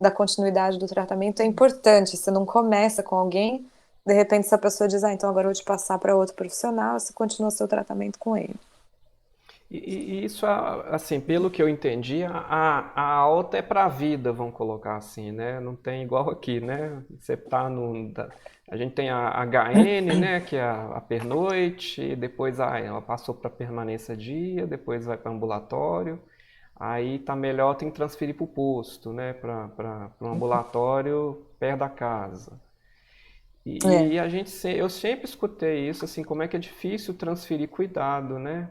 da continuidade do tratamento é importante. Você não começa com alguém, de repente essa pessoa diz, então agora eu vou te passar para outro profissional, você continua seu tratamento com ele. E isso, assim, pelo que eu entendi, a alta é para a vida, vamos colocar assim, né? Não tem igual aqui, né? Você tá no. A gente tem a HN, né? Que é a pernoite, depois ela passou para permanência dia, depois vai para ambulatório. Aí tá melhor, tem que transferir para o posto, né? Para um ambulatório perto da casa. É. E eu sempre escutei isso, assim, como é que é difícil transferir cuidado, né?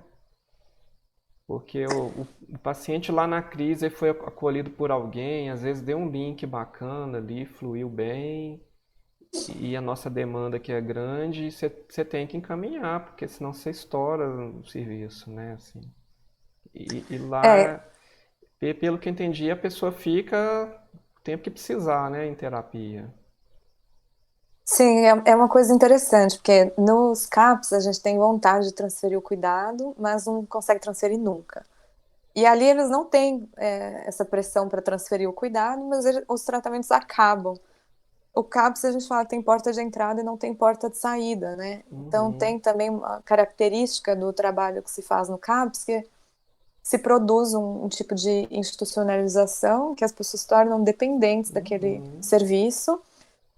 Porque o paciente lá na crise ele foi acolhido por alguém, às vezes deu um link bacana ali, fluiu bem, e a nossa demanda que é grande, você tem que encaminhar, porque senão você estoura o serviço, né? Assim. E É, lá, pelo que eu entendi, a pessoa fica o tempo que precisar, né, em terapia. sim, é uma coisa interessante, porque nos CAPs a gente tem vontade de transferir o cuidado, mas não consegue transferir nunca. E ali eles não têm essa pressão para transferir o cuidado, mas os tratamentos acabam. O CAPS a gente fala que tem porta de entrada e não tem porta de saída, né? Então Uhum, tem também uma característica do trabalho que se faz no CAPS que se produz um tipo de institucionalização que as pessoas se tornam dependentes daquele uhum, serviço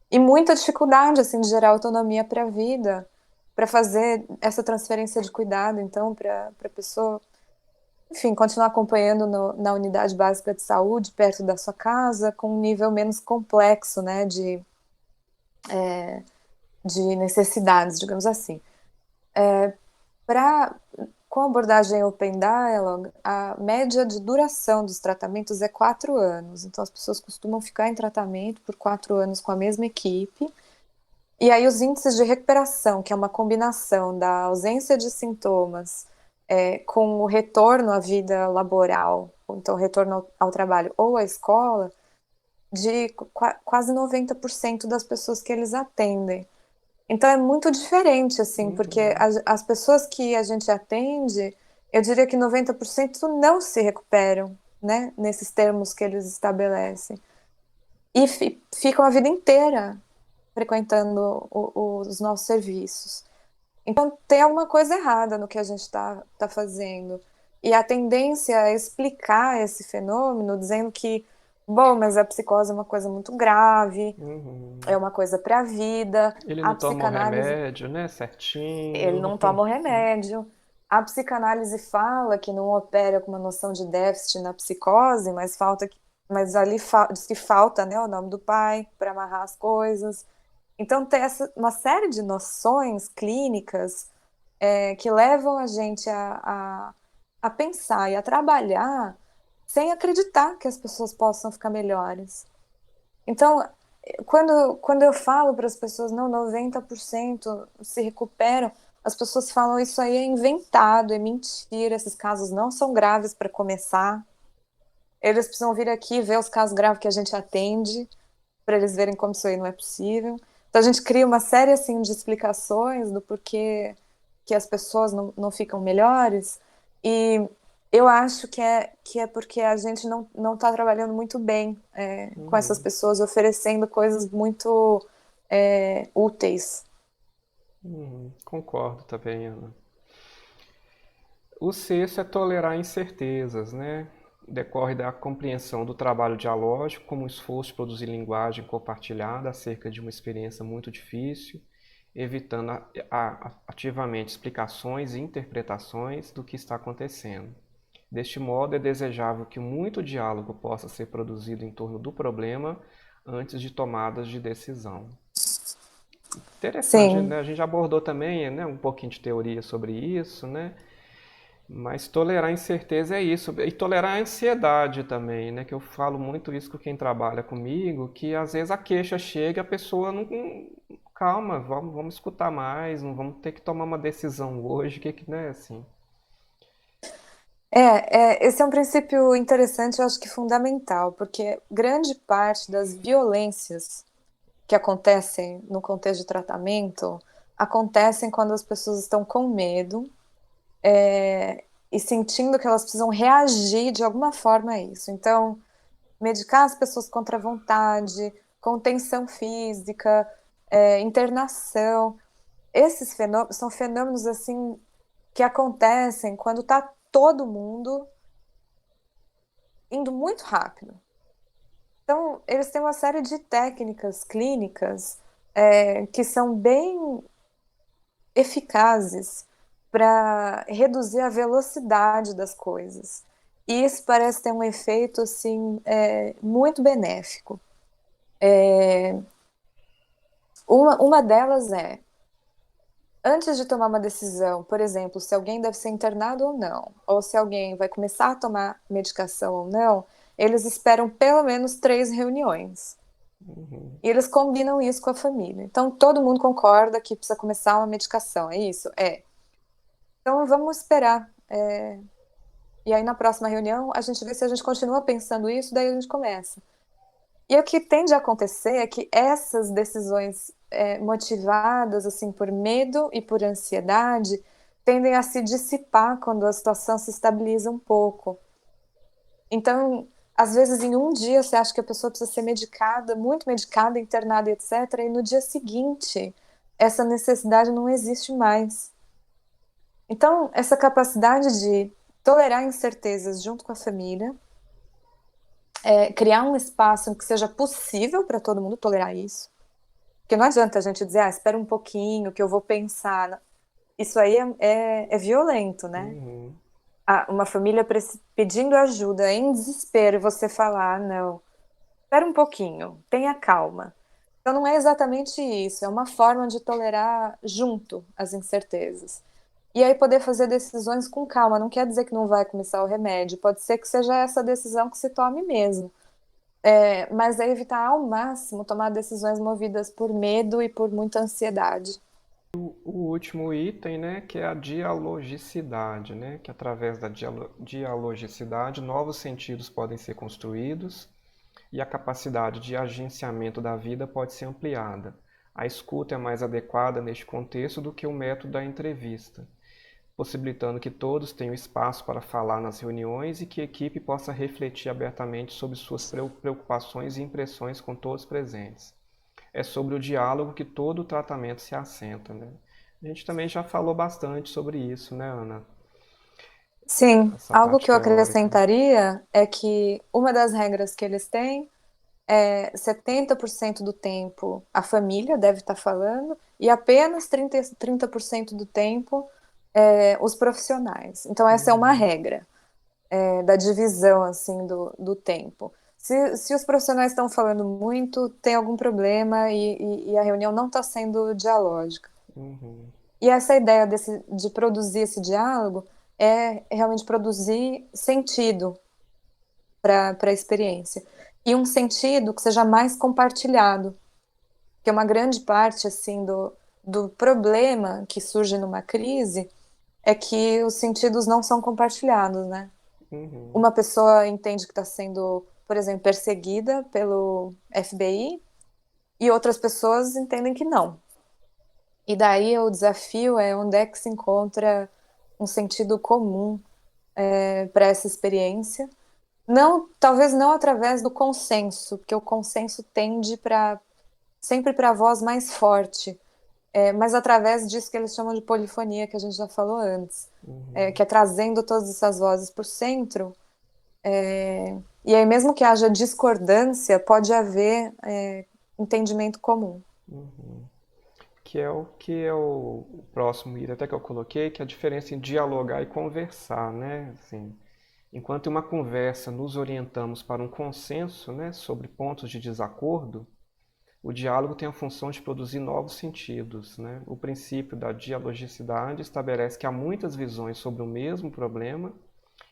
e muita dificuldade assim de gerar autonomia para a vida, para fazer essa transferência de cuidado, então para a pessoa, enfim, continuar acompanhando na unidade básica de saúde perto da sua casa com um nível menos complexo, né, de necessidades, digamos assim. Pra, com a abordagem Open Dialogue, a média de duração dos tratamentos é 4 anos. Então, as pessoas costumam ficar em tratamento por 4 anos com a mesma equipe. E aí, os índices de recuperação, que é uma combinação da ausência de sintomas com o retorno à vida laboral, então, retorno ao trabalho ou à escola, de quase 90% das pessoas que eles atendem. Então é muito diferente, assim, porque Uhum. as pessoas que a gente atende, eu diria que 90% não se recuperam, né, nesses termos que eles estabelecem. E ficam a vida inteira frequentando os nossos serviços. Então tem alguma coisa errada no que a gente tá fazendo. E a tendência é explicar esse fenômeno dizendo que, bom, mas a psicose é uma coisa muito grave, é Uhum. uma coisa para a vida, Ele a não toma o psicanálise. remédio, né? Ele Certinho. não toma o remédio. A psicanálise fala que não opera com uma noção de déficit na psicose, mas ali diz que falta, né, o nome do pai para amarrar as coisas. Então tem uma série de noções clínicas que levam a gente a pensar e a trabalhar sem acreditar que as pessoas possam ficar melhores. Então, quando eu falo para as pessoas, não, 90% se recuperam, as pessoas falam isso aí é inventado, é mentira, esses casos não são graves para começar. Eles precisam vir aqui ver os casos graves que a gente atende, para eles verem como isso aí não é possível. Então a gente cria uma série assim de explicações do porquê que as pessoas não ficam melhores. E eu acho que é porque a gente não está trabalhando muito bem com essas Uhum. pessoas, oferecendo coisas muito úteis. Uhum. Concordo também, Ana. O sexto é tolerar incertezas, né? Decorre da compreensão do trabalho dialógico como esforço de produzir linguagem compartilhada acerca de uma experiência muito difícil, evitando ativamente explicações e interpretações do que está acontecendo. Deste modo, é desejável que muito diálogo possa ser produzido em torno do problema antes de tomadas de decisão. Interessante, Sim, né? A gente abordou também, né, um pouquinho de teoria sobre isso, né? Mas tolerar incerteza é isso. E tolerar a ansiedade também, né? Que eu falo muito isso com quem trabalha comigo, que às vezes a queixa chega e a pessoa não. Calma, vamos escutar mais, não vamos ter que tomar uma decisão hoje, que né, assim. esse é um princípio interessante, eu acho que fundamental, porque grande parte das violências que acontecem no contexto de tratamento acontecem quando as pessoas estão com medo e sentindo que elas precisam reagir de alguma forma a isso. Então, medicar as pessoas contra a vontade, contenção física, internação, esses fenômenos são fenômenos assim que acontecem quando está todo mundo indo muito rápido. Então, eles têm uma série de técnicas clínicas que são bem eficazes para reduzir a velocidade das coisas. E isso parece ter um efeito assim muito benéfico. Uma delas é, antes de tomar uma decisão, por exemplo, se alguém deve ser internado ou não, ou se alguém vai começar a tomar medicação ou não, eles esperam pelo menos 3 reuniões. Uhum. E eles combinam isso com a família. Então, todo mundo concorda que precisa começar uma medicação, é isso? É. Então, vamos esperar. E aí, na próxima reunião, a gente vê se a gente continua pensando isso, daí a gente começa. E o que tende a acontecer é que essas decisões motivadas assim por medo e por ansiedade tendem a se dissipar quando a situação se estabiliza um pouco. Então, às vezes, em um dia você acha que a pessoa precisa ser medicada, muito medicada, internada, etc. E no dia seguinte, essa necessidade não existe mais. Então, essa capacidade de tolerar incertezas junto com a família, criar um espaço em que seja possível para todo mundo tolerar isso. Porque não adianta a gente dizer, espera um pouquinho que eu vou pensar. Isso aí é violento, né? Uhum. Uma família pedindo ajuda em desespero e você falar, não, espera um pouquinho, tenha calma. Então não é exatamente isso, é uma forma de tolerar junto as incertezas. E aí poder fazer decisões com calma, não quer dizer que não vai começar o remédio, pode ser que seja essa decisão que se tome mesmo. Mas é evitar ao máximo tomar decisões movidas por medo e por muita ansiedade. O último item, né, que é a dialogicidade, né, que através da dialogicidade novos sentidos podem ser construídos e a capacidade de agenciamento da vida pode ser ampliada. A escuta é mais adequada neste contexto do que o método da entrevista, possibilitando que todos tenham espaço para falar nas reuniões e que a equipe possa refletir abertamente sobre suas preocupações e impressões com todos presentes. É sobre o diálogo que todo o tratamento se assenta, né? A gente também já falou bastante sobre isso, né, Ana? Sim, Essa algo parte que eu teórica. acrescentaria é que uma das regras que eles têm é 70% do tempo a família deve estar falando e apenas 30% do tempo os profissionais. Então, essa é uma Uhum, regra da divisão assim do tempo. Se os profissionais estão falando muito, tem algum problema e a reunião não está sendo dialógica. uhum, E essa ideia de produzir esse diálogo é realmente produzir sentido para a experiência. E um sentido que seja mais compartilhado, que é uma grande parte assim do problema que surge numa crise é que os sentidos não são compartilhados, né? uhum, Uma pessoa entende que está sendo, por exemplo, perseguida pelo FBI e outras pessoas entendem que não. E daí o desafio é onde é que se encontra um sentido comum para essa experiência. Não, talvez não através do consenso, porque o consenso tende para sempre para a voz mais forte, mas através disso que eles chamam de polifonia, que a gente já falou antes, uhum, que é trazendo todas essas vozes para o centro. E aí, mesmo que haja discordância, pode haver entendimento comum. uhum. Que é o próximo item até que eu coloquei, que é a diferença em dialogar e conversar, né? Assim, enquanto em uma conversa nos orientamos para um consenso, né, sobre pontos de desacordo, o diálogo tem a função de produzir novos sentidos, né? O princípio da dialogicidade estabelece que há muitas visões sobre o mesmo problema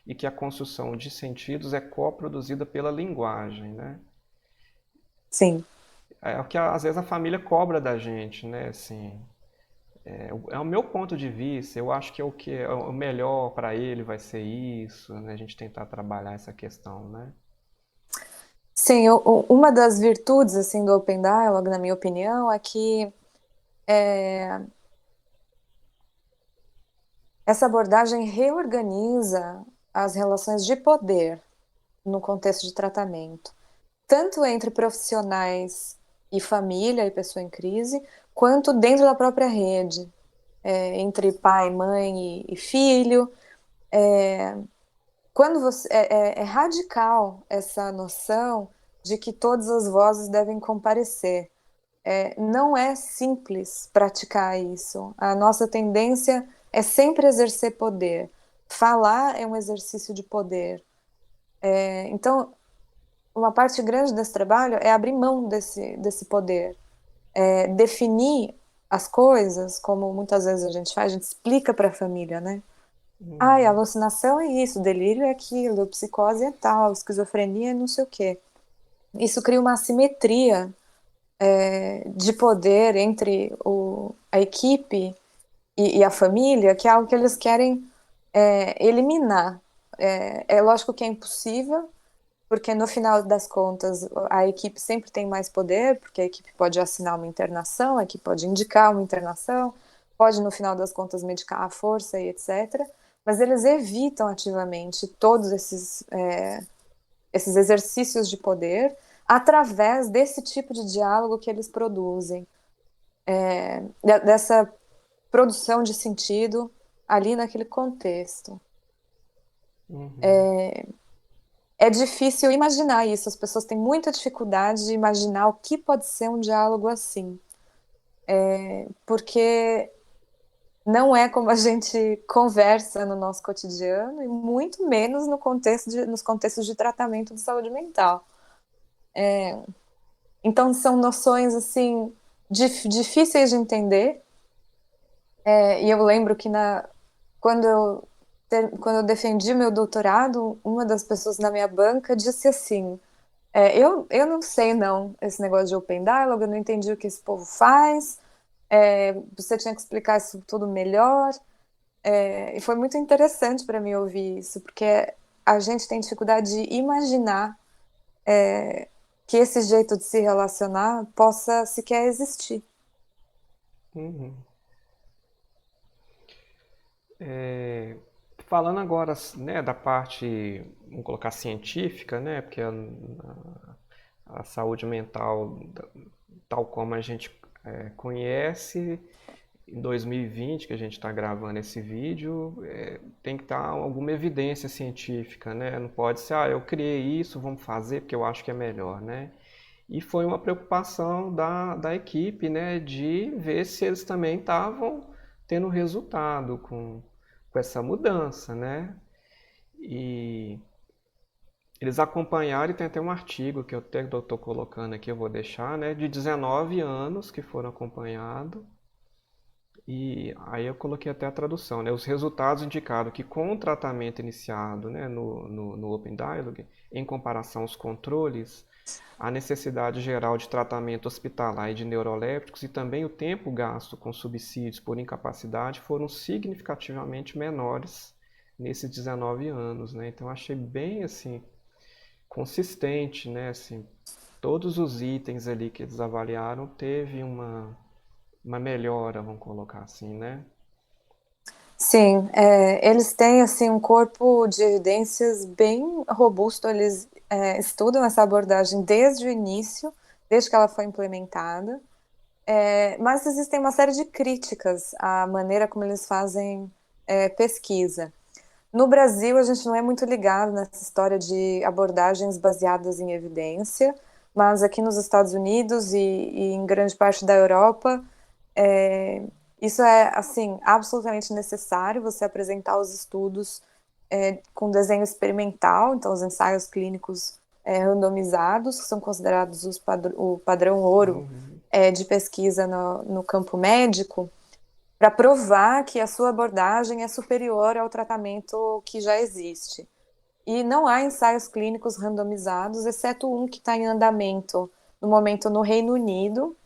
e que a construção de sentidos é coproduzida pela linguagem, né? Sim, É o que às vezes a família cobra da gente, né? Assim, é o meu ponto de vista, eu acho que é o melhor para ele vai ser isso, né? A gente tentar trabalhar essa questão, né? sim. Uma das virtudes assim do Open Dialogue, na minha opinião, é que essa abordagem reorganiza as relações de poder no contexto de tratamento, tanto entre profissionais e família e pessoa em crise, quanto dentro da própria rede, entre pai, mãe e filho. Quando você é radical essa noção de que todas as vozes devem comparecer. Não é simples praticar isso. A nossa tendência é sempre exercer poder. Falar é um exercício de poder. Então, uma parte grande desse trabalho é abrir mão desse poder. Definir as coisas, como muitas vezes a gente faz, a gente explica para a família, né? Ai, Uhum, alucinação é isso, delírio é aquilo, psicose é tal, esquizofrenia é não sei o quê. Isso cria uma assimetria de poder entre a equipe e a família, que é algo que eles querem eliminar. É lógico que é impossível, porque no final das contas a equipe sempre tem mais poder, porque a equipe pode assinar uma internação, a equipe pode indicar uma internação, pode no final das contas medicar à força e etc. Mas eles evitam ativamente todos esses exercícios de poder através desse tipo de diálogo que eles produzem, dessa produção de sentido ali naquele contexto. uhum, É difícil imaginar isso, as pessoas têm muita dificuldade de imaginar o que pode ser um diálogo assim, porque não é como a gente conversa no nosso cotidiano e muito menos no nos contextos de tratamento de saúde mental. Então são noções assim difíceis de entender. E eu lembro que quando quando eu defendi meu doutorado, uma das pessoas na minha banca disse assim: eu não sei não esse negócio de Open Dialogue, eu não entendi o que esse povo faz. Você tinha que explicar isso tudo melhor. E foi muito interessante para mim ouvir isso, porque a gente tem dificuldade de imaginar que esse jeito de se relacionar possa sequer existir. Uhum. Falando agora, né, da parte, vamos colocar científica, né, porque a saúde mental, tal como a gente conhece, em 2020, que a gente está gravando esse vídeo, tem que estar alguma evidência científica, né? Não pode ser, eu criei isso, vamos fazer porque eu acho que é melhor, né? E foi uma preocupação da equipe, né, de ver se eles também estavam tendo resultado com essa mudança, né? E eles acompanharam, e tem até um artigo que eu estou colocando aqui, eu vou deixar, né, de 19 anos que foram acompanhados. E aí eu coloquei até a tradução, né? Os resultados indicaram que com o tratamento iniciado, né, no Open Dialogue, em comparação aos controles, a necessidade geral de tratamento hospitalar e de neurolépticos e também o tempo gasto com subsídios por incapacidade foram significativamente menores nesses 19 anos, né? Então achei bem assim consistente, né? Assim, todos os itens ali que eles avaliaram teve uma melhora, vamos colocar assim, né? Sim, eles têm assim um corpo de evidências bem robusto. Eles estudam essa abordagem desde o início, desde que ela foi implementada. Mas existem uma série de críticas à maneira como eles fazem pesquisa. No Brasil, a gente não é muito ligado nessa história de abordagens baseadas em evidência, mas aqui nos Estados Unidos e em grande parte da Europa, é, isso é assim absolutamente necessário. Você apresentar os estudos com desenho experimental, então os ensaios clínicos randomizados, que são considerados o padrão ouro Uhum. de pesquisa no campo médico, para provar que a sua abordagem é superior ao tratamento que já existe. E não há ensaios clínicos randomizados, exceto um que está em andamento no momento no Reino Unido,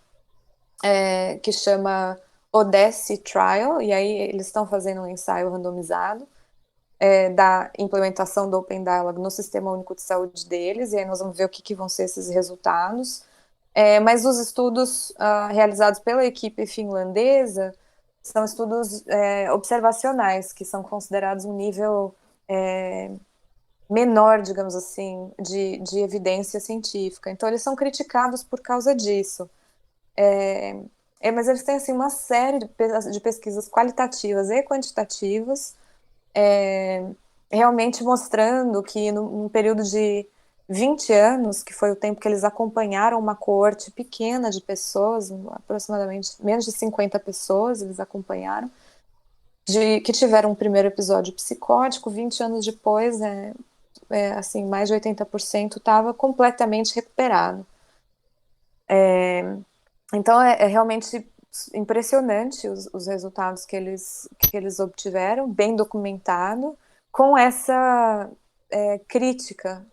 que chama Odyssey Trial, e aí eles estão fazendo um ensaio randomizado da implementação do Open Dialogue no Sistema Único de Saúde deles, e aí nós vamos ver o que vão ser esses resultados. Mas os estudos realizados pela equipe finlandesa são estudos observacionais, que são considerados um nível menor, digamos assim, de evidência científica. Então, eles são criticados por causa disso. Mas eles têm assim, uma série de pesquisas qualitativas e quantitativas, realmente mostrando que num período de 20 anos, que foi o tempo que eles acompanharam uma coorte pequena de pessoas, aproximadamente menos de 50 pessoas eles acompanharam, que tiveram um primeiro episódio psicótico. 20 anos depois, assim, mais de 80% estava completamente recuperado. Então é realmente impressionante os resultados que eles obtiveram, bem documentado, com essa crítica,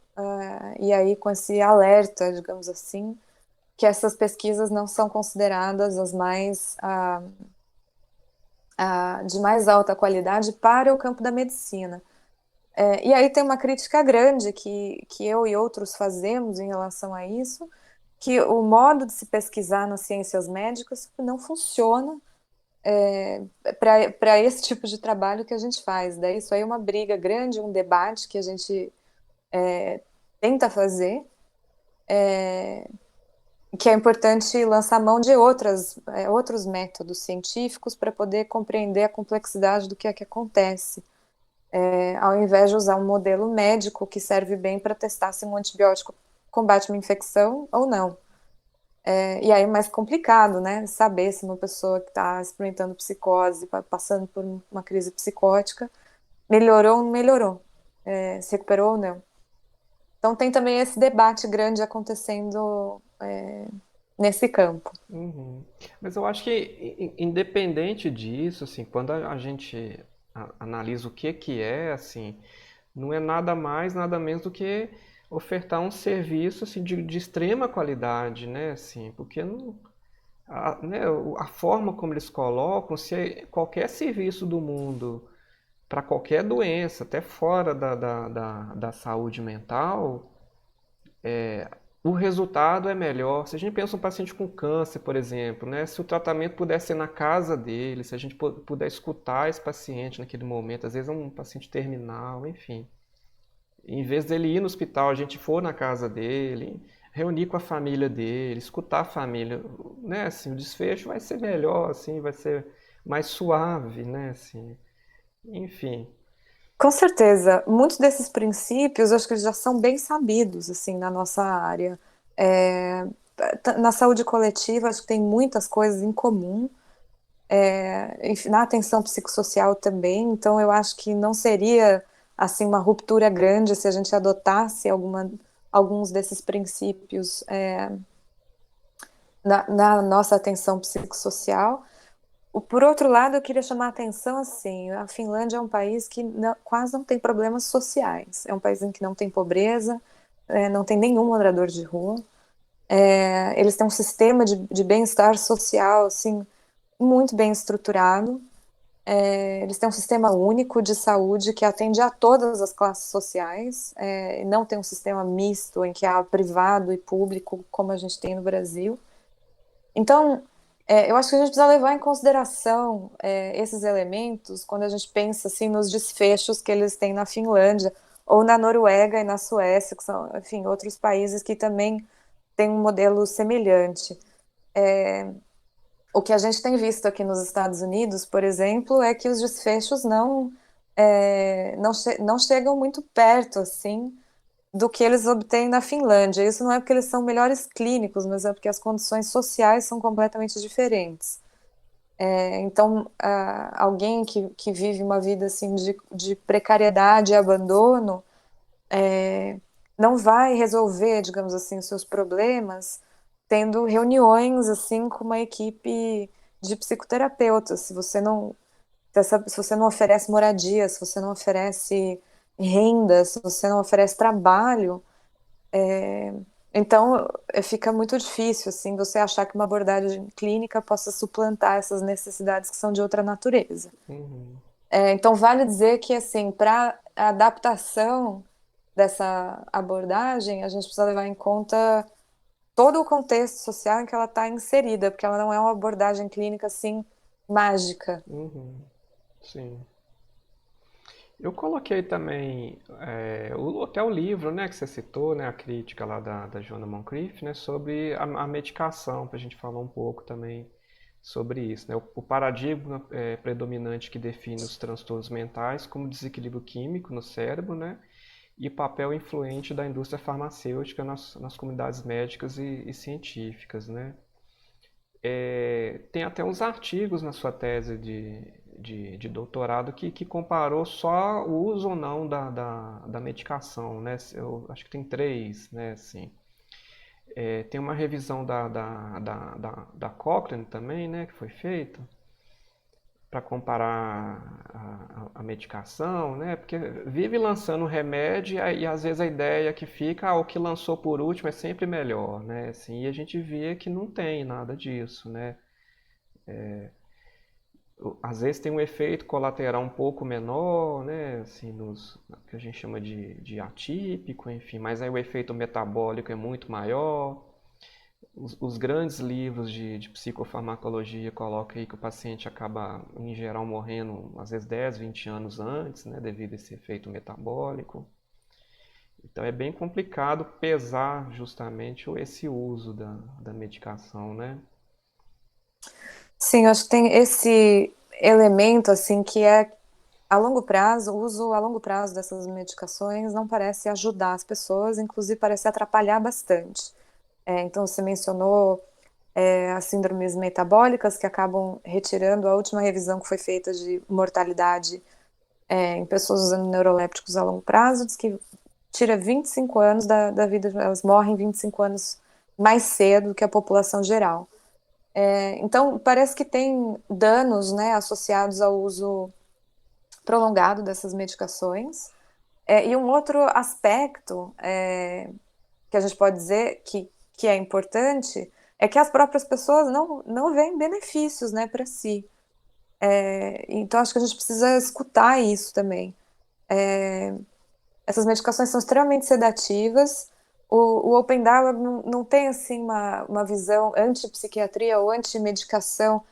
e aí com esse alerta, digamos assim, que essas pesquisas não são consideradas as mais de mais alta qualidade para o campo da medicina. E aí tem uma crítica grande que eu e outros fazemos em relação a isso, que o modo de se pesquisar nas ciências médicas não funciona para esse tipo de trabalho que a gente faz. Daí isso aí é uma briga grande, um debate que a gente tenta fazer, que é importante lançar mão de outros métodos científicos para poder compreender a complexidade do que é que acontece, ao invés de usar um modelo médico que serve bem para testar se um antibiótico combate uma infecção ou não. E aí é mais complicado, né? Saber se uma pessoa que está experimentando psicose, passando por uma crise psicótica, melhorou ou não melhorou, se recuperou ou não. Então tem também esse debate grande acontecendo nesse campo. Uhum. Mas eu acho que, independente disso, assim, quando a gente analisa o que é, assim, não é nada mais, nada menos do que ofertar um serviço, assim, de extrema qualidade, né, assim, porque não, né, a forma como eles colocam, se qualquer serviço do mundo para qualquer doença, até fora da saúde mental, o resultado é melhor. Se a gente pensa um paciente com câncer, por exemplo, né? Se o tratamento pudesse ser na casa dele, se a gente puder escutar esse paciente naquele momento, às vezes é um paciente terminal, enfim. Em vez dele ir no hospital, a gente for na casa dele, reunir com a família dele, escutar a família, né? Assim, o desfecho vai ser melhor, assim, vai ser mais suave, né? Assim, enfim. Com certeza, muitos desses princípios, acho que eles já são bem sabidos, assim, na nossa área. É, na saúde coletiva, acho que tem muitas coisas em comum, enfim, na atenção psicossocial também, então eu acho que não seria, assim, uma ruptura grande se a gente adotasse alguns desses princípios, na nossa atenção psicossocial. Por outro lado, eu queria chamar a atenção assim, a Finlândia é um país que quase não tem problemas sociais, é um país em que não tem pobreza, não tem nenhum morador de rua, eles têm um sistema de bem-estar social assim, muito bem estruturado, eles têm um sistema único de saúde que atende a todas as classes sociais, não tem um sistema misto em que há privado e público como a gente tem no Brasil. Então, eu acho que a gente precisa levar em consideração esses elementos quando a gente pensa assim nos desfechos que eles têm na Finlândia ou na Noruega e na Suécia, que são, enfim, outros países que também têm um modelo semelhante. O que a gente tem visto aqui nos Estados Unidos, por exemplo, é que os desfechos não chegam muito perto assim do que eles obtêm na Finlândia. Isso não é porque eles são melhores clínicos, mas é porque as condições sociais são completamente diferentes. Então, alguém que vive uma vida assim de precariedade e abandono não vai resolver, digamos assim, os seus problemas tendo reuniões assim com uma equipe de psicoterapeutas. Se você não oferece moradia, se você não oferece renda, se você não oferece trabalho, então fica muito difícil assim você achar que uma abordagem clínica possa suplantar essas necessidades que são de outra natureza. Uhum. Então vale dizer que assim para a adaptação dessa abordagem a gente precisa levar em conta todo o contexto social em que ela está inserida, porque ela não é uma abordagem clínica assim mágica. Uhum. Sim. Eu coloquei também até o livro, né, que você citou, né, a crítica lá da Joanna Moncrief, né, sobre a medicação, para a gente falar um pouco também sobre isso, né, o paradigma predominante que define os transtornos mentais como desequilíbrio químico no cérebro, né, e o papel influente da indústria farmacêutica nas comunidades médicas e científicas, né. Tem até uns artigos na sua tese de doutorado que comparou só o uso ou não da medicação, né? Eu acho que tem três, né? Assim, tem uma revisão da Cochrane também, né? Que foi feita para comparar a medicação, né? Porque vive lançando remédio e às vezes a ideia que fica, o que lançou por último é sempre melhor, né? Assim, e a gente vê que não tem nada disso, né? Às vezes tem um efeito colateral um pouco menor, né, assim, que a gente chama de atípico, enfim, mas aí o efeito metabólico é muito maior. Os grandes livros de psicofarmacologia colocam aí que o paciente acaba, em geral, morrendo às vezes 10, 20 anos antes, né, devido a esse efeito metabólico. Então é bem complicado pesar justamente esse uso da medicação, né? Sim, eu acho que tem esse elemento assim que é a longo prazo, o uso a longo prazo dessas medicações não parece ajudar as pessoas, inclusive parece atrapalhar bastante. Então, você mencionou as síndromes metabólicas que acabam retirando a última revisão que foi feita de mortalidade em pessoas usando neurolépticos a longo prazo, diz que tira 25 anos da vida, elas morrem 25 anos mais cedo que a população geral. Então, parece que tem danos, né, associados ao uso prolongado dessas medicações. E um outro aspecto que a gente pode dizer que é importante é que as próprias pessoas não veem benefícios, né, para si. Então, acho que a gente precisa escutar isso também. Essas medicações são extremamente sedativas. O Open Dialogue não tem assim uma visão anti-psiquiatria ou anti-medicação.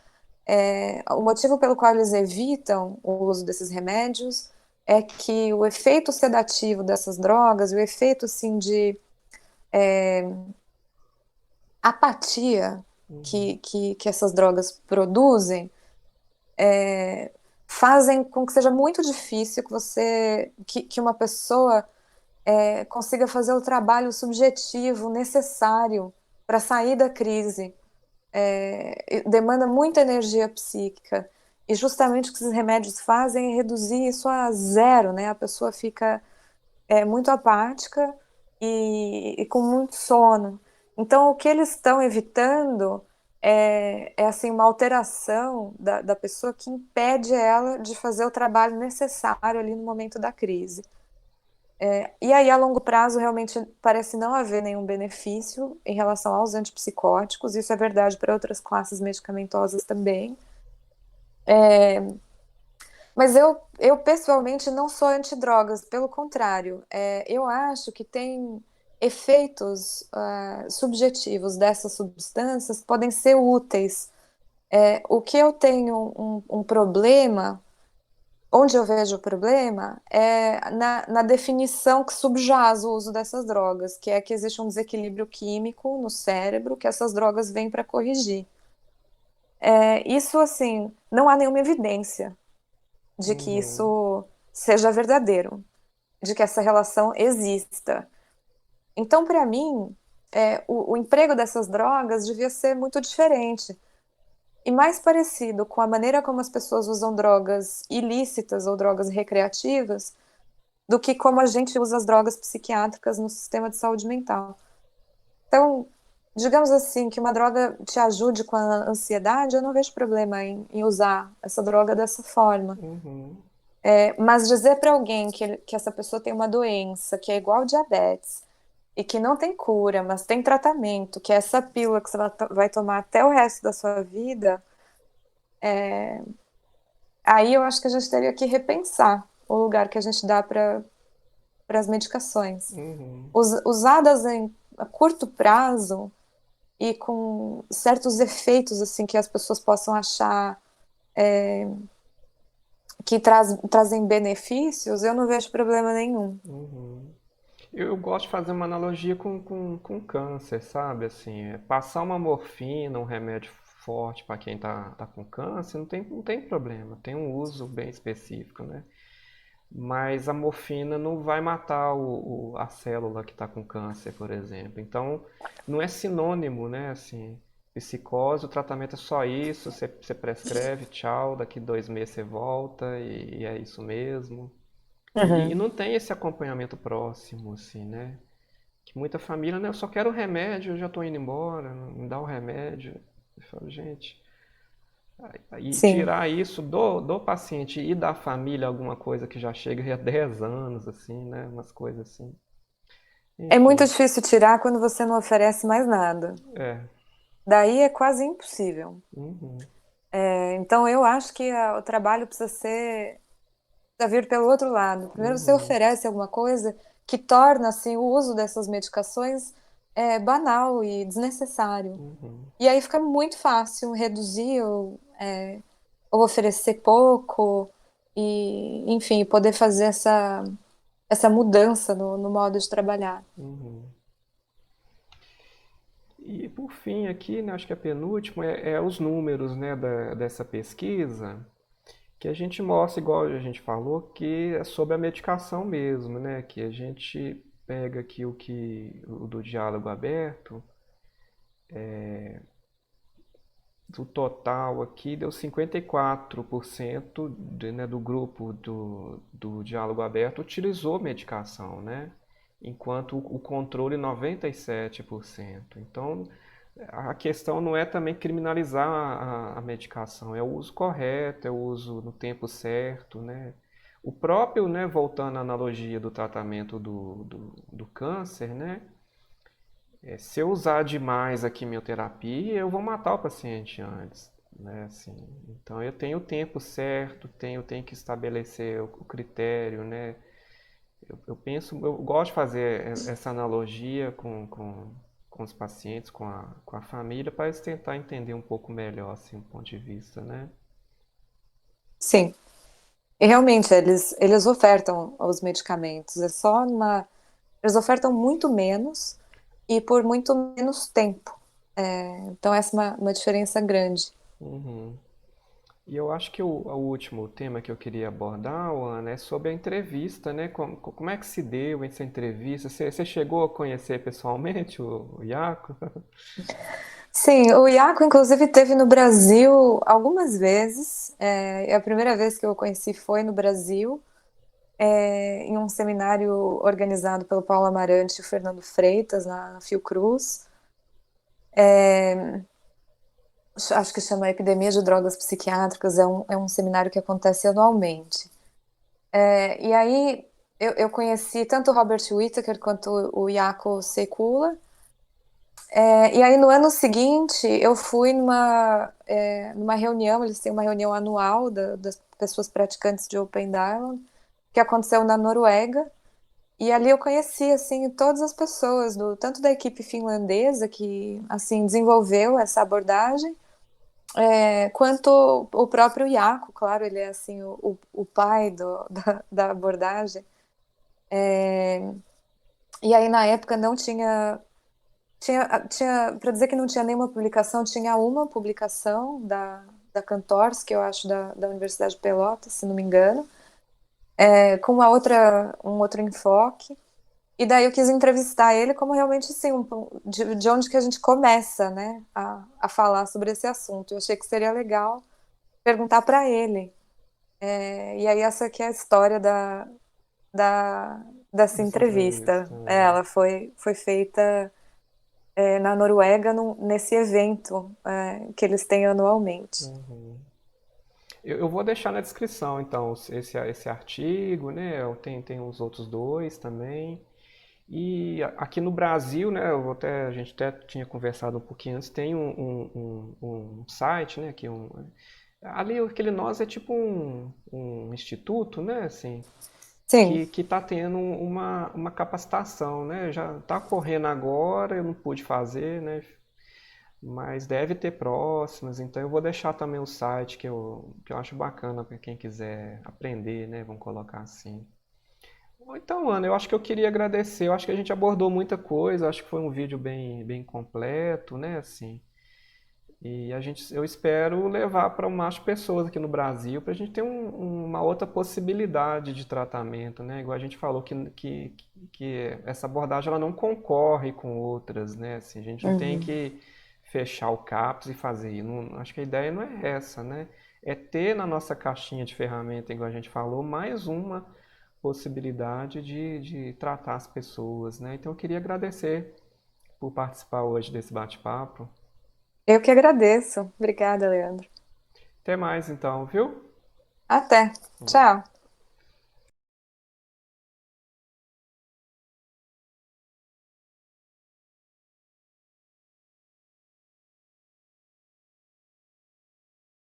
O motivo pelo qual eles evitam o uso desses remédios é que o efeito sedativo dessas drogas, o efeito assim de apatia Uhum. que essas drogas produzem, fazem com que seja muito difícil que uma pessoa consiga fazer o trabalho subjetivo necessário para sair da crise. Demanda muita energia psíquica. E justamente o que esses remédios fazem é reduzir isso a zero, né? A pessoa fica muito apática e com muito sono. Então, o que eles estão evitando assim, uma alteração da pessoa que impede ela de fazer o trabalho necessário ali no momento da crise. E aí, a longo prazo, realmente parece não haver nenhum benefício em relação aos antipsicóticos. Isso é verdade para outras classes medicamentosas também. Mas eu pessoalmente não sou antidrogas, pelo contrário, eu acho que tem efeitos subjetivos dessas substâncias que podem ser úteis. O que eu tenho um problema, onde eu vejo o problema, é na definição que subjaz o uso dessas drogas, que é que existe um desequilíbrio químico no cérebro que essas drogas vêm para corrigir. Isso, assim, não há nenhuma evidência de que Uhum. isso seja verdadeiro, de que essa relação exista. Então, para mim, o emprego dessas drogas devia ser muito diferente e mais parecido com a maneira como as pessoas usam drogas ilícitas ou drogas recreativas do que como a gente usa as drogas psiquiátricas no sistema de saúde mental. Então, digamos assim, que uma droga te ajude com a ansiedade, eu não vejo problema em usar essa droga dessa forma. Uhum. Mas dizer para alguém que essa pessoa tem uma doença que é igual diabetes e que não tem cura, mas tem tratamento, que é essa pílula que você vai tomar até o resto da sua vida, aí eu acho que a gente teria que repensar o lugar que a gente dá para as medicações. Uhum. Usadas a curto prazo e com certos efeitos assim que as pessoas possam achar que trazem benefícios, eu não vejo problema nenhum. Uhum. Eu gosto de fazer uma analogia com câncer, sabe? Assim, passar uma morfina, um remédio forte para quem tá com câncer, não tem problema, tem um uso bem específico, né? Mas a morfina não vai matar a célula que está com câncer, por exemplo. Então, não é sinônimo, né? Assim, psicose, o tratamento é só isso, você prescreve, tchau, daqui 2 meses você volta e é isso mesmo. E Uhum. não tem esse acompanhamento próximo, assim, né? Que muita família, né? Eu só quero o remédio, eu já estou indo embora, me dá o remédio. Eu falo, gente, e Sim. tirar isso do paciente e da família, alguma coisa que já chega há 10 anos, assim, né? Umas coisas assim. É muito Enfim, difícil tirar quando você não oferece mais nada. é. Daí é quase impossível. Uhum, Então eu acho que o trabalho precisa vir pelo outro lado. Primeiro você uhum, oferece alguma coisa que torna assim o uso dessas medicações banal e desnecessário. uhum, E aí fica muito fácil reduzir ou oferecer pouco e, enfim, poder fazer essa mudança no modo de trabalhar. uhum. E por fim aqui, né, acho que a penúltima é os números, né, dessa pesquisa, que a gente mostra, igual a gente falou, que é sobre a medicação mesmo, né, que a gente pega aqui o do diálogo aberto, do total aqui deu 54% né, do grupo do diálogo aberto utilizou medicação, né? enquanto o controle 97%. Então, a questão não é também criminalizar a medicação, é o uso correto, é o uso no tempo certo, né? O próprio, né, voltando à analogia do tratamento do câncer, né? Se eu usar demais a quimioterapia, eu vou matar o paciente antes, né? Assim, então eu tenho o tempo certo, tenho que estabelecer o critério, né? Eu penso, eu gosto de fazer essa analogia com os pacientes, com a família, para eles tentar entender um pouco melhor, assim, o ponto de vista, né? Sim. E realmente, eles ofertam os medicamentos, é só uma. Eles ofertam muito menos e por muito menos tempo. Então, essa é uma diferença grande. Uhum. E eu acho que o último tema que eu queria abordar, Ana, é sobre a entrevista, né? Como é que se deu essa entrevista? Você chegou a conhecer pessoalmente o Iaco? Sim, o Iaco, inclusive, teve no Brasil algumas vezes. A primeira vez que eu o conheci foi no Brasil, em um seminário organizado pelo Paulo Amarante e o Fernando Freitas, na Fiocruz. Acho que chama Epidemia de Drogas Psiquiátricas, é um seminário que acontece anualmente. E aí eu conheci tanto o Robert Whittaker quanto o Jaco Sekula. E aí no ano seguinte eu fui numa reunião, eles têm uma reunião anual das pessoas praticantes de Open Dialogue, que aconteceu na Noruega. E ali eu conheci assim todas as pessoas, tanto da equipe finlandesa que assim desenvolveu essa abordagem, quanto o próprio Iaco, claro, ele é assim o pai da abordagem. E aí na época não tinha para dizer que não tinha nenhuma publicação, tinha uma publicação da Cantors, que eu acho da Universidade de Pelotas, se não me engano, com um outro enfoque. E daí eu quis entrevistar ele como realmente assim, de onde que a gente começa, né, a falar sobre esse assunto. Eu achei que seria legal perguntar para ele. E aí essa aqui é a história da, dessa Dessa entrevista. entrevista, né? Ela foi feita na Noruega nesse evento que eles têm anualmente. Uhum. Eu vou deixar na descrição, então, esse artigo, né? Tem os outros dois também. E aqui no Brasil, né? A gente até tinha conversado um pouquinho antes, tem um site, né? Ali aquele nós é tipo um instituto, né? Assim, Sim, que está tendo uma capacitação, né? Já está ocorrendo agora, eu não pude fazer, né? Mas deve ter próximas, então eu vou deixar também o site que eu acho bacana para quem quiser aprender, né? Vamos colocar assim. Então, Ana, eu acho que eu queria agradecer. Eu acho que a gente abordou muita coisa. Eu acho que foi um vídeo bem completo, né? Assim, e eu espero levar para mais pessoas aqui no Brasil para a gente ter uma outra possibilidade de tratamento, né? Igual a gente falou que essa abordagem ela não concorre com outras, né? Assim, a gente não tem uhum. que fechar o CAPS e fazer. Não, acho que a ideia não é essa, né? É ter na nossa caixinha de ferramenta, igual a gente falou, mais uma possibilidade de tratar as pessoas, né? Então eu queria agradecer por participar hoje desse bate-papo. Eu que agradeço. Obrigada, Leandro. Até mais então, viu? Até. Tchau.